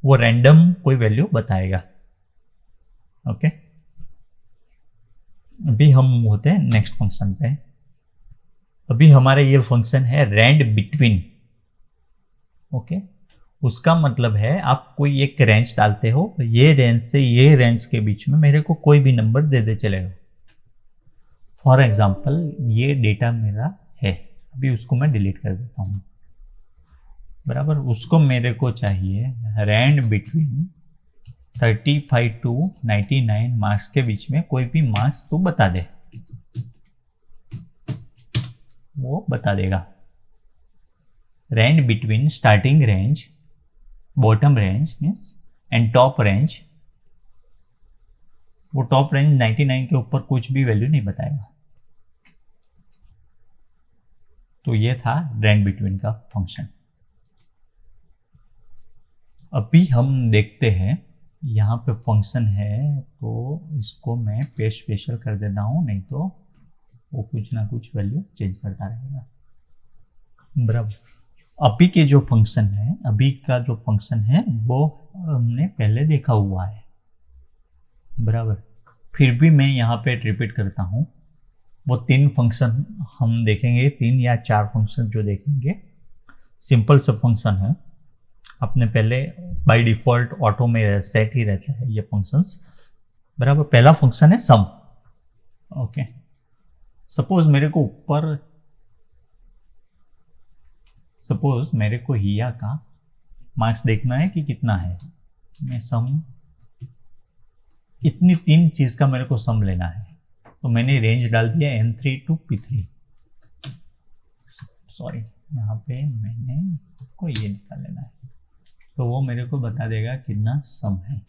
वो रैंडम कोई वैल्यू बताएगा। ओके, अभी हम होते हैं नेक्स्ट फंक्शन पे। अभी हमारा ये फंक्शन है रैंड बिटवीन। ओके, उसका मतलब है आप कोई एक रेंज डालते हो, ये रेंज से ये रेंज के बीच में मेरे को कोई भी नंबर दे दे चलेगा। फॉर एग्जाम्पल ये डेटा मेरा है, अभी उसको मैं डिलीट कर देता हूँ, बराबर। उसको मेरे को चाहिए रैंड बिटवीन 35 to 99 मार्क्स के बीच में कोई भी मार्क्स तो बता दे, वो बता देगा। Rand between starting range, bottom range means and top range. वो टॉप रेंज 99 के ऊपर कुछ भी वैल्यू नहीं बताएगा। तो ये था रैंड बिटवीन का फंक्शन। अभी हम देखते हैं यहाँ पे फंक्शन है, तो इसको मैं पेस्ट स्पेशल कर देता हूँ, नहीं तो वो कुछ ना कुछ वैल्यू चेंज करता रहेगा, बराबर। अभी के जो फंक्शन है, अभी का जो फंक्शन है वो हमने पहले देखा हुआ है, बराबर। फिर भी मैं यहाँ पे रिपीट करता हूँ, वो 3 फंक्शन हम देखेंगे, 3 या 4 फंक्शन जो देखेंगे सिंपल सब फंक्शन है। अपने पहले बाय डिफॉल्ट ऑटो में सेट ही रहता है ये फंक्शंस, बराबर। पहला फंक्शन है सम। ओके, सपोज मेरे को ऊपर, सपोज मेरे को हिया का मार्क्स देखना है कि कितना है, मैं सम, इतनी 3 चीज का मेरे को सम लेना है, तो मैंने रेंज डाल दिया N3 to P3। सॉरी, यहाँ पे मैंने को ये निकाल लेना है, तो वो मेरे को बता देगा कितना सम है।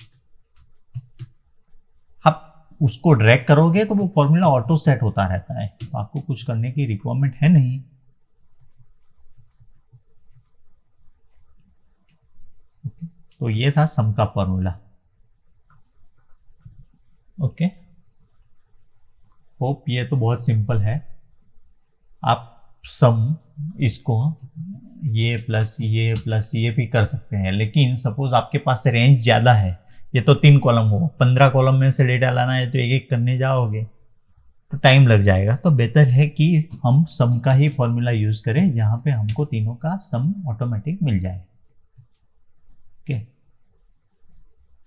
आप उसको ड्रैग करोगे तो वो फॉर्मूला ऑटो सेट होता रहता है, तो आपको कुछ करने की रिक्वायरमेंट है नहीं। तो ये था सम का फॉर्मूला। ओके, होप ये तो बहुत सिंपल है। आप सम इसको ये प्लस ये भी कर सकते हैं, लेकिन सपोज आपके पास रेंज ज़्यादा है ये तो 3 कॉलम हो, 15 कॉलम में से डेटा लाना है तो एक एक करने जाओगे तो टाइम लग जाएगा। तो बेहतर है कि हम सम का ही फॉर्मूला यूज करें जहां पे हमको तीनों का सम ऑटोमेटिक मिल जाए। ओके,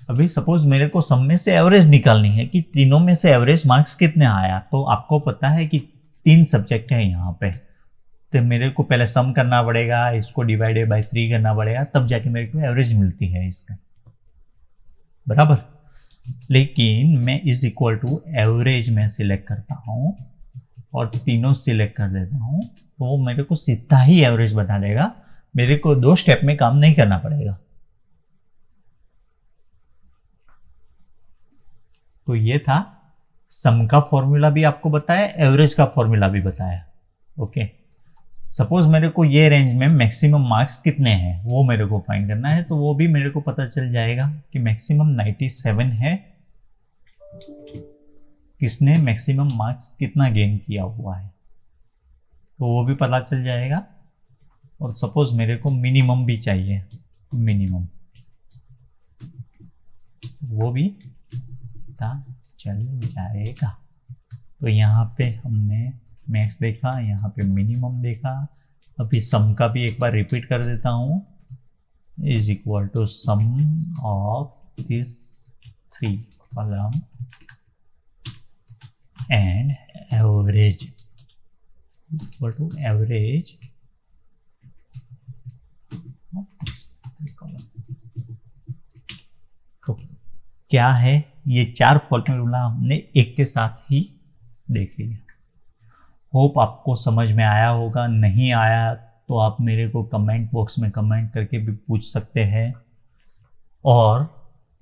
अभी सपोज मेरे को सम में से एवरेज निकालनी है कि तीनों में से एवरेज मार्क्स कितने आया। तो आपको पता है कि 3 सब्जेक्ट है यहाँ पे, तो मेरे को पहले सम करना पड़ेगा, इसको डिवाइडेड बाय 3 करना पड़ेगा, तब जाके मेरे को एवरेज मिलती है इसका, बराबर। लेकिन मैं इज इक्वल टू एवरेज में सिलेक्ट करता हूँ और तीनों सिलेक्ट कर देता हूँ, तो वो मेरे को सीधा ही एवरेज बता देगा, मेरे को 2 स्टेप में काम नहीं करना पड़ेगा। तो ये था सम का फॉर्मूला भी आपको बताया, एवरेज का फॉर्मूला भी बताया। ओके, सपोज मेरे को ये रेंज में मैक्सिमम मार्क्स कितने हैं वो मेरे को फाइंड करना है, तो वो भी मेरे को पता चल जाएगा कि मैक्सिमम 97 है। किसने मैक्सिमम मार्क्स कितना गेन किया हुआ है तो वो भी पता चल जाएगा। और सपोज मेरे को मिनिमम भी चाहिए, मिनिमम वो भी पता चल जाएगा। तो यहाँ पे हमने मैक्स देखा, यहाँ पे मिनिमम देखा। अभी सम का भी एक बार रिपीट कर देता हूँ, is equal to sum of this 3 column and average is equal to average of this 3 column. तो क्या है, ये 4 फॉर्मूला हमने एक के साथ ही देख लिया। होप आपको समझ में आया होगा, नहीं आया तो आप मेरे को कमेंट बॉक्स में कमेंट करके भी पूछ सकते हैं, और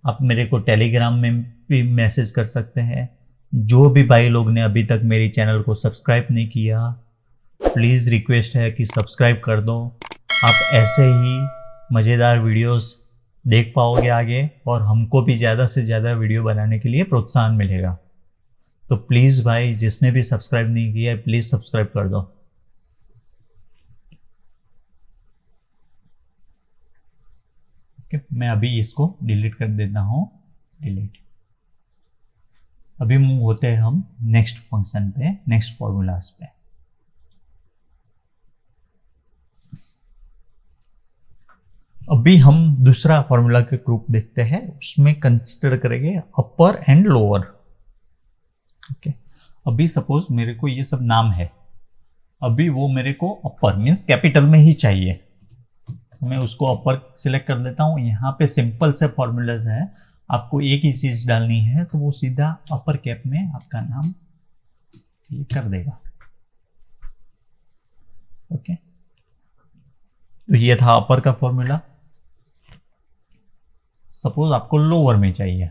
आप मेरे को टेलीग्राम में भी मैसेज कर सकते हैं। जो भी भाई लोग ने अभी तक मेरी चैनल को सब्सक्राइब नहीं किया, प्लीज़ रिक्वेस्ट है कि सब्सक्राइब कर दो। आप ऐसे ही मज़ेदार वीडियोस देख पाओगे आगे, और हमको भी ज़्यादा से ज़्यादा वीडियो बनाने के लिए प्रोत्साहन मिलेगा। तो प्लीज़ भाई, जिसने भी सब्सक्राइब नहीं किया है प्लीज़ सब्सक्राइब कर दो। ओके, मैं अभी इसको डिलीट कर देता हूँ, डिलीट। अभी मूव होते हैं हम नेक्स्ट फंक्शन पे, नेक्स्ट फॉर्मूलाज पे। अभी हम दूसरा फॉर्मूला के ग्रुप देखते हैं, उसमें कंसिडर करेंगे अपर एंड लोअर। ओके, अभी सपोज मेरे को ये सब नाम है, अभी वो मेरे को अपर मीन्स कैपिटल में ही चाहिए, तो मैं उसको अपर सिलेक्ट कर देता हूँ। यहाँ पे सिंपल से फॉर्मूलाज है, आपको एक ही चीज डालनी है, तो वो सीधा अपर कैप में आपका नाम ये कर देगा। ओके, तो ये था अपर का फॉर्मूला। सपोज आपको लोअर में चाहिए,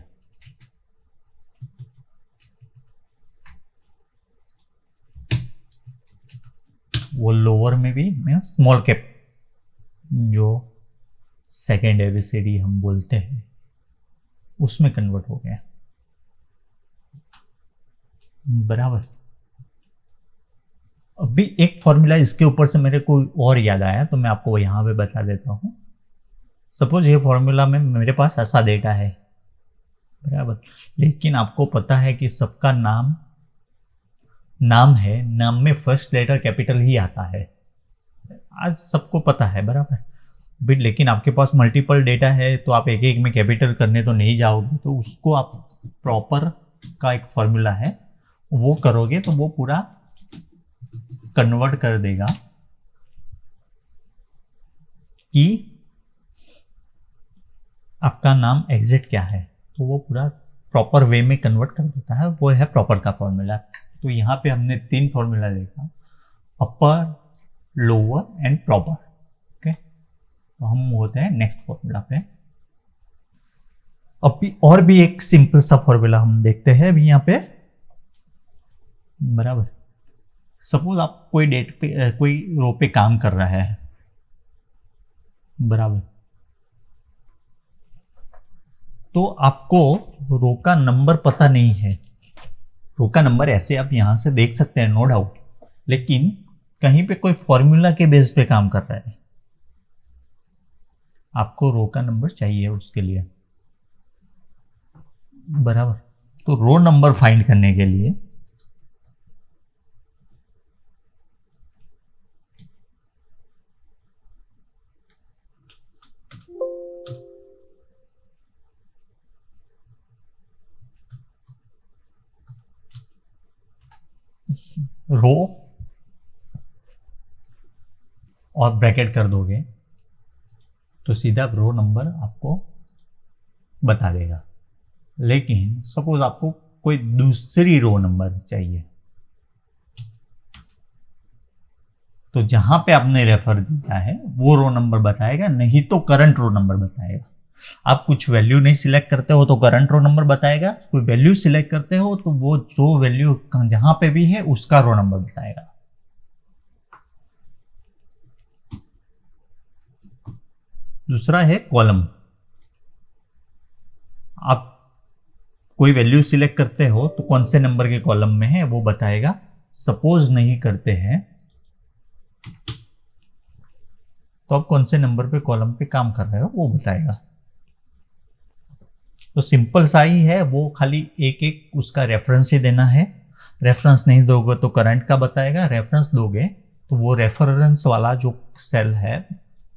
वो लोअर में भी मैं स्मॉल कैप, जो सेकेंड एबीसीडी हम बोलते हैं, उसमें कन्वर्ट हो गया, बराबर। अभी एक फॉर्मूला इसके ऊपर से मेरे को और याद आया, तो मैं आपको यहां पे बता देता हूं। सपोज ये फॉर्मूला में मेरे पास ऐसा डेटा है, बराबर, लेकिन आपको पता है कि सबका नाम है, नाम में फर्स्ट लेटर कैपिटल ही आता है, आज सबको पता है, बराबर। भी लेकिन आपके पास मल्टीपल डेटा है, तो आप एक एक में कैपिटल करने तो नहीं जाओगे, तो उसको आप प्रॉपर का एक फॉर्मूला है वो करोगे तो वो पूरा कन्वर्ट कर देगा कि आपका नाम एग्जिट क्या है, तो वो पूरा प्रॉपर वे में कन्वर्ट कर देता है, वो है प्रॉपर का फॉर्मूला। तो यहाँ पे हमने 3 फॉर्मूला देखा, अपर, लोअर एंड प्रॉपर। ओके, तो हम होते हैं नेक्स्ट फॉर्मूला पे। अभी और भी एक सिंपल सा फॉर्मूला हम देखते हैं अभी यहाँ पे, बराबर। सपोज आप कोई डेट पे कोई रो पे काम कर रहा है, बराबर, तो आपको रो का नंबर पता नहीं है। रो का नंबर ऐसे आप यहां से देख सकते हैं, नो डाउट, लेकिन कहीं पे कोई फॉर्मूला के बेस पे काम कर रहा है, आपको रो का नंबर चाहिए उसके लिए। बराबर। तो रो नंबर फाइंड करने के लिए रो और ब्रैकेट कर दोगे तो सीधा रो नंबर आपको बता देगा। लेकिन सपोज आपको कोई दूसरी रो नंबर चाहिए, तो जहां पे आपने रेफर दिया है वो रो नंबर बताएगा, नहीं तो करंट रो नंबर बताएगा। आप कुछ वैल्यू नहीं सिलेक्ट करते हो तो करंट रो नंबर बताएगा, कोई वैल्यू सिलेक्ट करते हो तो वो जो वैल्यू जहां पे भी है उसका रो नंबर बताएगा। दूसरा है कॉलम। आप कोई वैल्यू सिलेक्ट करते हो तो कौन से नंबर के कॉलम में है वो बताएगा। सपोज नहीं करते हैं तो आप कौन से नंबर पे कॉलम पे काम कर रहे हो वो बताएगा। तो सिंपल सा ही है, वो खाली एक एक उसका रेफरेंस ही देना है। रेफरेंस नहीं दोगे तो करंट का बताएगा, रेफरेंस दोगे तो वो रेफरेंस वाला जो सेल है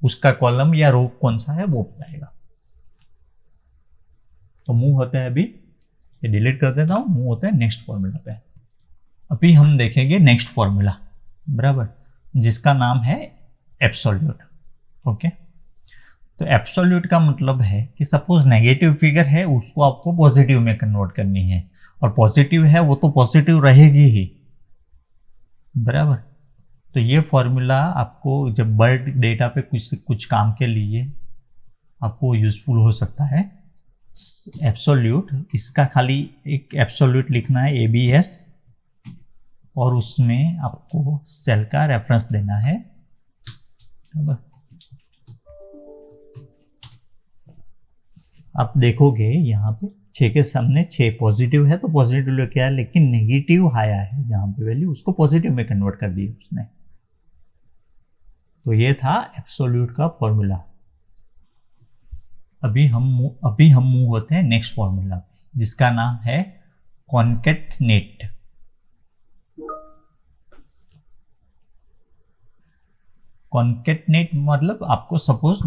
उसका कॉलम या रो कौन सा है वो बताएगा। तो मूव होते हैं, अभी ये डिलीट कर देता हूं, मूव होते हैं नेक्स्ट फॉर्मूला पे। अभी हम देखेंगे नेक्स्ट फॉर्मूला, बराबर, जिसका नाम है एब्सोल्यूट। ओके, तो एब्सोल्यूट का मतलब है कि सपोज नेगेटिव फिगर है उसको आपको पॉजिटिव में कन्वर्ट करनी है, और पॉजिटिव है वो तो पॉजिटिव रहेगी ही, बराबर। तो ये फॉर्मूला आपको जब बर्ड डेटा पे कुछ काम के लिए आपको यूजफुल हो सकता है। एब्सोल्यूट, इसका खाली एक एब्सोल्यूट लिखना है ABS, और उसमें आपको सेल का रेफरेंस देना है, बराबर। आप देखोगे यहाँ पे 6 के सामने 6 पॉजिटिव है तो पॉजिटिव लेके आया, लेकिन नेगेटिव आया है जहाँ पे वैल्यू उसको पॉजिटिव में कन्वर्ट कर दी उसने। तो ये था एब्सोल्यूट का फॉर्मूला। अभी हम मूव होते हैं नेक्स्ट फॉर्मूला पे, जिसका नाम है कॉन्केटनेट। कॉन्केटनेट मतलब आपको सपोज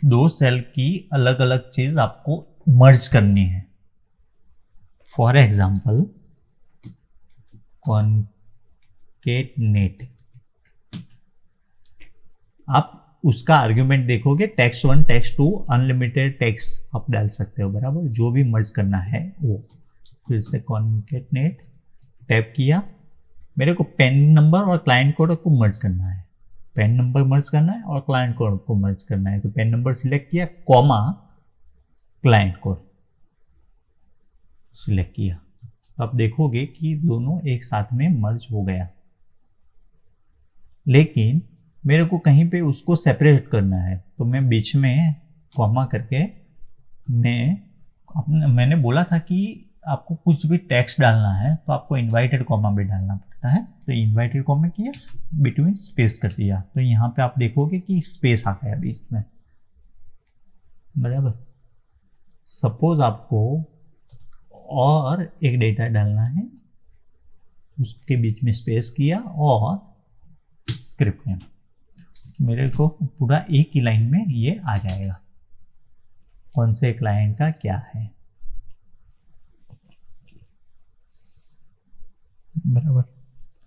दो सेल की अलग अलग चीज आपको मर्ज करनी है। फॉर एग्जाम्पल कॉन्केटनेट, आप उसका आर्ग्यूमेंट देखोगे टेक्स्ट 1 टेक्स्ट 2 अनलिमिटेड टेक्स्ट आप डाल सकते हो, बराबर, जो भी मर्ज करना है वो। फिर से कॉन्केटनेट टैप किया, मेरे को पेन नंबर और क्लाइंट कोड को मर्ज करना है, पेन नंबर मर्ज करना है और क्लाइंट कोड को मर्ज करना है। तो पेन नंबर सिलेक्ट किया, कॉमा क्लाइंट कोड सिलेक्ट किया, तो आप देखोगे कि दोनों एक साथ में मर्ज हो गया। लेकिन मेरे को कहीं पे उसको सेपरेट करना है, तो मैं बीच में कॉमा करके मैंने बोला था कि आपको कुछ भी टेक्स्ट डालना है तो आपको इनवाइटेड कॉमा भी डालना पड़ता है। तो इनवाइटेड कॉमा किया, बिटवीन स्पेस कर दिया, तो यहाँ पे आप देखोगे कि स्पेस आ गया बीच में, बराबर। सपोज आपको और एक डेटा डालना है, उसके बीच में स्पेस किया और स्क्रिप्ट नेम, मेरे को पूरा एक ही लाइन में ये आ जाएगा कौन से क्लाइंट का क्या है, बराबर।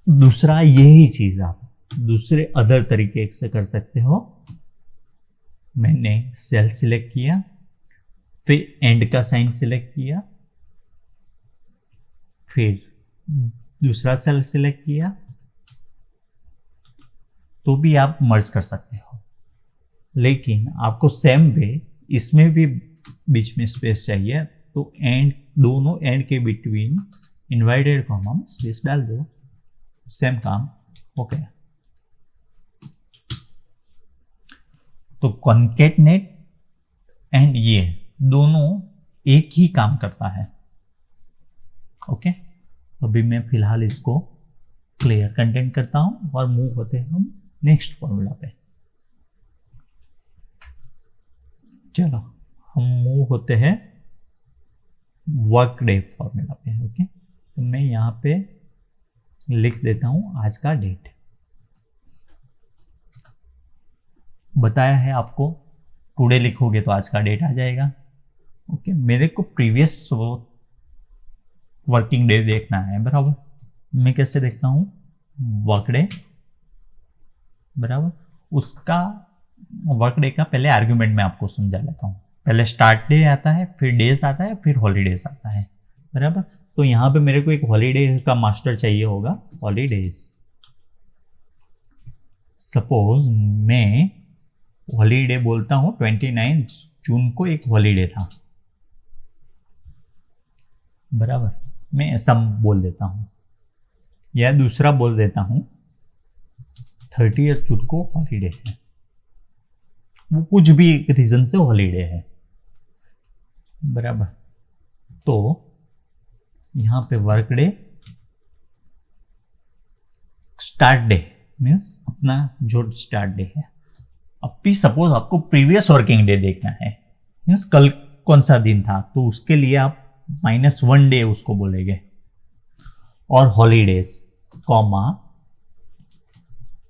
दूसरा यही चीज आप दूसरे अदर तरीके से कर सकते हो। मैंने सेल सिलेक्ट किया, फिर एंड का साइन सिलेक्ट किया, फिर दूसरा सेल सिलेक्ट किया, तो भी आप मर्ज कर सकते हो। लेकिन आपको सेम वे इसमें भी बीच में स्पेस चाहिए, तो एंड, दोनों एंड के बिटवीन इनवाइटेड कॉमा में स्पेस डाल दो, सेम काम हो गया। तो कॉन्केटनेट एंड ये दोनों एक ही काम करता है। ओके, अभी मैं फिलहाल इसको क्लियर कंटेंट करता हूं और मूव होते हैं हम नेक्स्ट फॉर्मूला पे। चलो हम मूव होते हैं वर्क डे फॉर्मूला पे। ओके, तो मैं यहाँ पे लिख देता हूँ आज का डेट। बताया है आपको, टुडे लिखोगे तो आज का डेट आ जाएगा। ओके, मेरे को प्रीवियस वर्किंग डे देखना है, बराबर। मैं कैसे देखता हूँ, वर्क डे बराबर, उसका वर्क डे का पहले आर्ग्यूमेंट मैं आपको समझा लेता हूँ। पहले स्टार्ट डे आता है, फिर डेज आता है, फिर हॉलीडेज आता है, बराबर। तो यहाँ पे मेरे को एक हॉलीडे का मास्टर चाहिए होगा, हॉलीडेज। सपोज मैं हॉलीडे बोलता हूँ, 29 जून को एक हॉलीडे था, बराबर। मैं ऐसा बोल देता हूँ, या दूसरा बोल देता हूँ 30 जून को हॉलीडे है, वो कुछ भी एक रीजन से हॉलीडे है, बराबर। तो यहाँ पे work day, start day means अपना जो स्टार्ट डे है। अब भी सपोज आपको प्रीवियस वर्किंग डे देखना है, मीन्स कल कौन सा दिन था, तो उसके लिए आप -1 डे उसको बोलेंगे, और holidays comma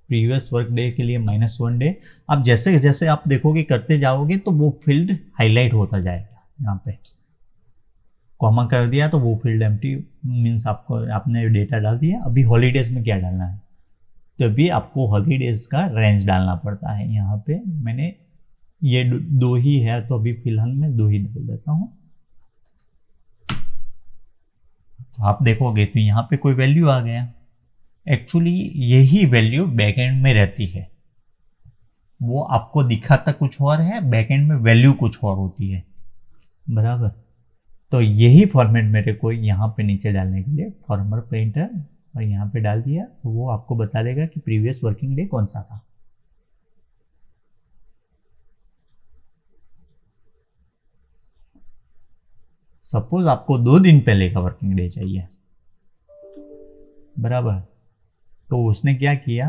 previous work day के लिए -1 डे। आप जैसे जैसे आप देखोगे करते जाओगे तो वो फील्ड हाईलाइट होता जाएगा। यहाँ पे कॉमा कर दिया तो वो फील्ड एम्प्टी, मीन्स आपको आपने डेटा डाल दिया। अभी हॉलीडेज में क्या डालना है, तो अभी आपको हॉलीडेज का रेंज डालना पड़ता है। यहाँ पे मैंने ये दो ही है, तो अभी फिलहाल मैं 2 ही डाल देता हूँ। तो आप देखोगे तो यहाँ पे कोई वैल्यू आ गया। एक्चुअली यही वैल्यू बैकएंड में रहती है, वो आपको दिखाता कुछ और है, बैकएंड में वैल्यू कुछ और होती है, बराबर। तो यही फॉर्मेट मेरे को यहाँ पे नीचे डालने के लिए फॉर्मर प्रिंटर और यहाँ पे डाल दिया, तो वो आपको बता देगा कि प्रीवियस वर्किंग डे कौन सा था। सपोज आपको 2 दिन पहले का वर्किंग डे चाहिए, बराबर। तो उसने क्या किया,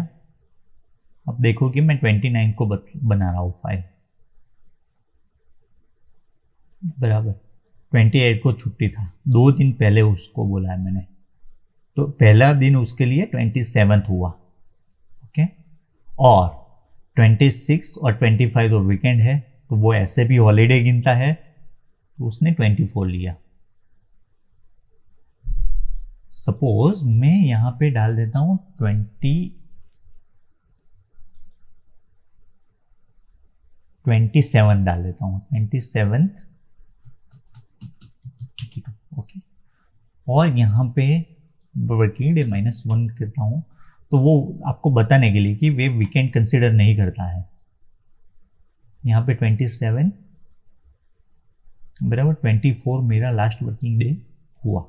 अब देखो कि मैं 29 को बना रहा हूँ फाइल, बराबर। 28 को छुट्टी था, 2 दिन पहले उसको बोला है मैंने, तो पहला दिन उसके लिए 27 हुआ। ओके, और 26 और 25 तो वीकेंड है, तो वो ऐसे भी हॉलीडे गिनता है, तो उसने 24 लिया। सपोज मैं यहां पे डाल देता हूं 27 डाल देता हूं, 27। ओके, और यहाँ पे वर्किंग डे -1 करता हूँ, तो वो आपको बताने के लिए कि वे वीकेंड कंसिडर नहीं करता है। यहाँ पे 27 बराबर 24 मेरा लास्ट वर्किंग डे हुआ,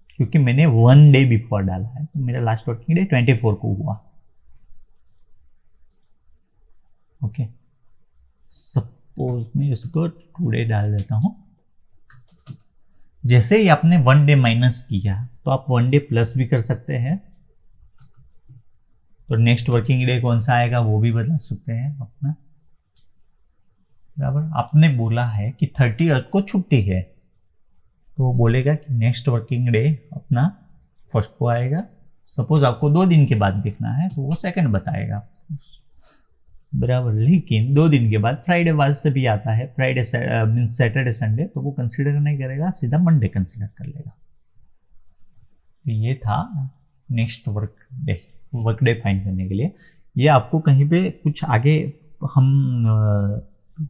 क्योंकि मैंने 1 डे बिफोर डाला है, तो मेरा लास्ट वर्किंग डे 24 को हुआ। ओके, सपोज मैं इसको टुडे डाल देता हूँ। जैसे ही आपने 1 डे माइनस किया, तो आप 1 डे प्लस भी कर सकते हैं, तो नेक्स्ट वर्किंग डे कौन सा आएगा वो भी बता सकते हैं अपना, बराबर। आपने बोला है कि 30 को छुट्टी है, तो वो बोलेगा कि नेक्स्ट वर्किंग डे अपना फर्स्ट को आएगा। सपोज आपको 2 दिन के बाद देखना है, तो वो सेकंड बताएगा, बराबर। लेकिन 2 दिन के बाद फ्राइडे बाद से भी आता है, फ्राइडे मीन्स सैटरडे संडे, तो वो कंसीडर नहीं करेगा, सीधा मंडे कंसीडर कर लेगा। तो ये था नेक्स्ट वर्क डे फाइंड करने के लिए। ये आपको कहीं पे कुछ आगे हम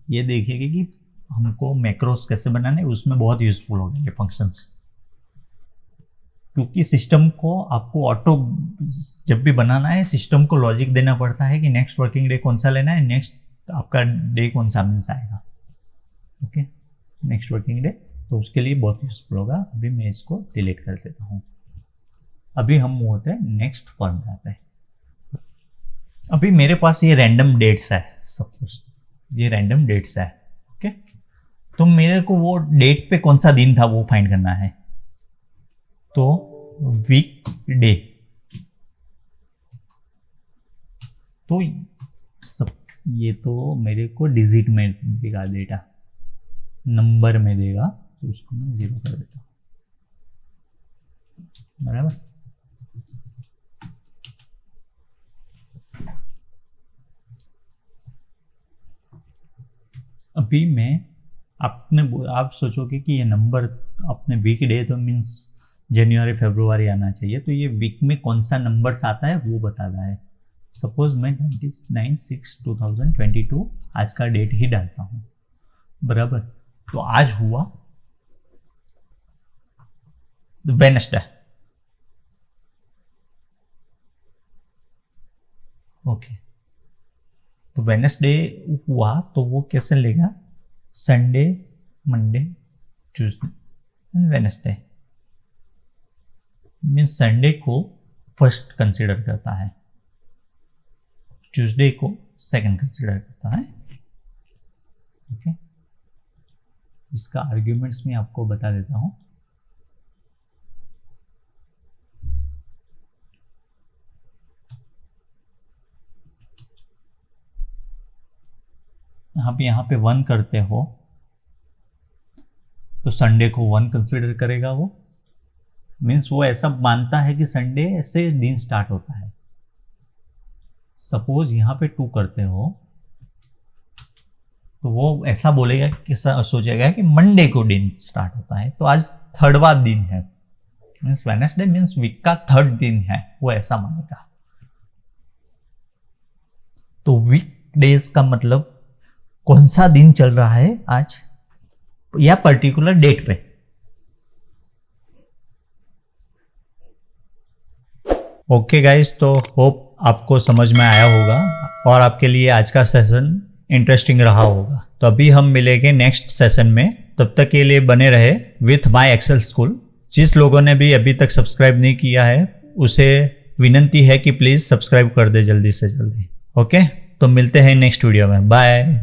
ये देखेंगे कि हमको मैक्रोस कैसे बनाने, उसमें बहुत यूजफुल होंगे ये फंक्शंस, क्योंकि सिस्टम को आपको ऑटो जब भी बनाना है, सिस्टम को लॉजिक देना पड़ता है कि नेक्स्ट वर्किंग डे कौन सा लेना है, नेक्स्ट आपका डे कौन सा मीन्स आएगा। ओके, नेक्स्ट वर्किंग डे, तो उसके लिए बहुत यूजफुल होगा। अभी मैं इसको डिलीट कर देता हूँ। अभी हम होते हैं नेक्स्ट फॉर्मूला पे। अभी मेरे पास ये रैंडम डेट्स है, सपोज ये रैंडम डेट्स है। ओके, तो मेरे को वो डेट पे कौन सा दिन था वो फाइंड करना है, तो वीक डे। तो सब ये तो मेरे को डिजिट में देगा, डेटा नंबर में देगा, तो उसको मैं 0 कर देता हूँ। बराबर। अभी मैं आप सोचोगे कि ये नंबर अपने वीक डे तो मीन्स जनवरी फरवरी आना चाहिए, तो ये वीक में कौन सा नंबर्स आता है वो बताना है। सपोज मैं 29/6/2022 आज का डेट ही डालता हूँ, बराबर। तो आज हुआ वेडनेसडे, ओके। तो वेडनेसडे हुआ तो वो कैसे लेगा, Sunday Monday Tuesday Wednesday, means Sunday को फर्स्ट कंसीडर करता है, ट्यूसडे को सेकंड कंसीडर करता है, ओके। इसका आर्ग्यूमेंट्स मैं आपको बता देता हूं। आप यहाँ पे 1 करते हो तो संडे को 1 कंसीडर करेगा वो, मीन्स वो ऐसा मानता है कि संडे से दिन स्टार्ट होता है। सपोज यहाँ पे 2 करते हो तो वो ऐसा बोलेगा कि सोचेगा कि मंडे को दिन स्टार्ट होता है, तो आज 3rd दिन है, मीन्स वेडनेसडे मीन्स वीक का 3rd दिन है, वो ऐसा मानेगा। तो वीक डेज का मतलब कौन सा दिन चल रहा है आज या पर्टिकुलर डेट पे। ओके गाइस, तो होप आपको समझ में आया होगा और आपके लिए आज का सेशन इंटरेस्टिंग रहा होगा। तो अभी हम मिलेंगे नेक्स्ट सेशन में, तब तक के लिए बने रहे विथ माय एक्सेल स्कूल। जिस लोगों ने भी अभी तक सब्सक्राइब नहीं किया है उसे विनंती है कि प्लीज़ सब्सक्राइब कर दे जल्दी से जल्दी, ओके। तो मिलते हैं नेक्स्ट वीडियो में, बाय।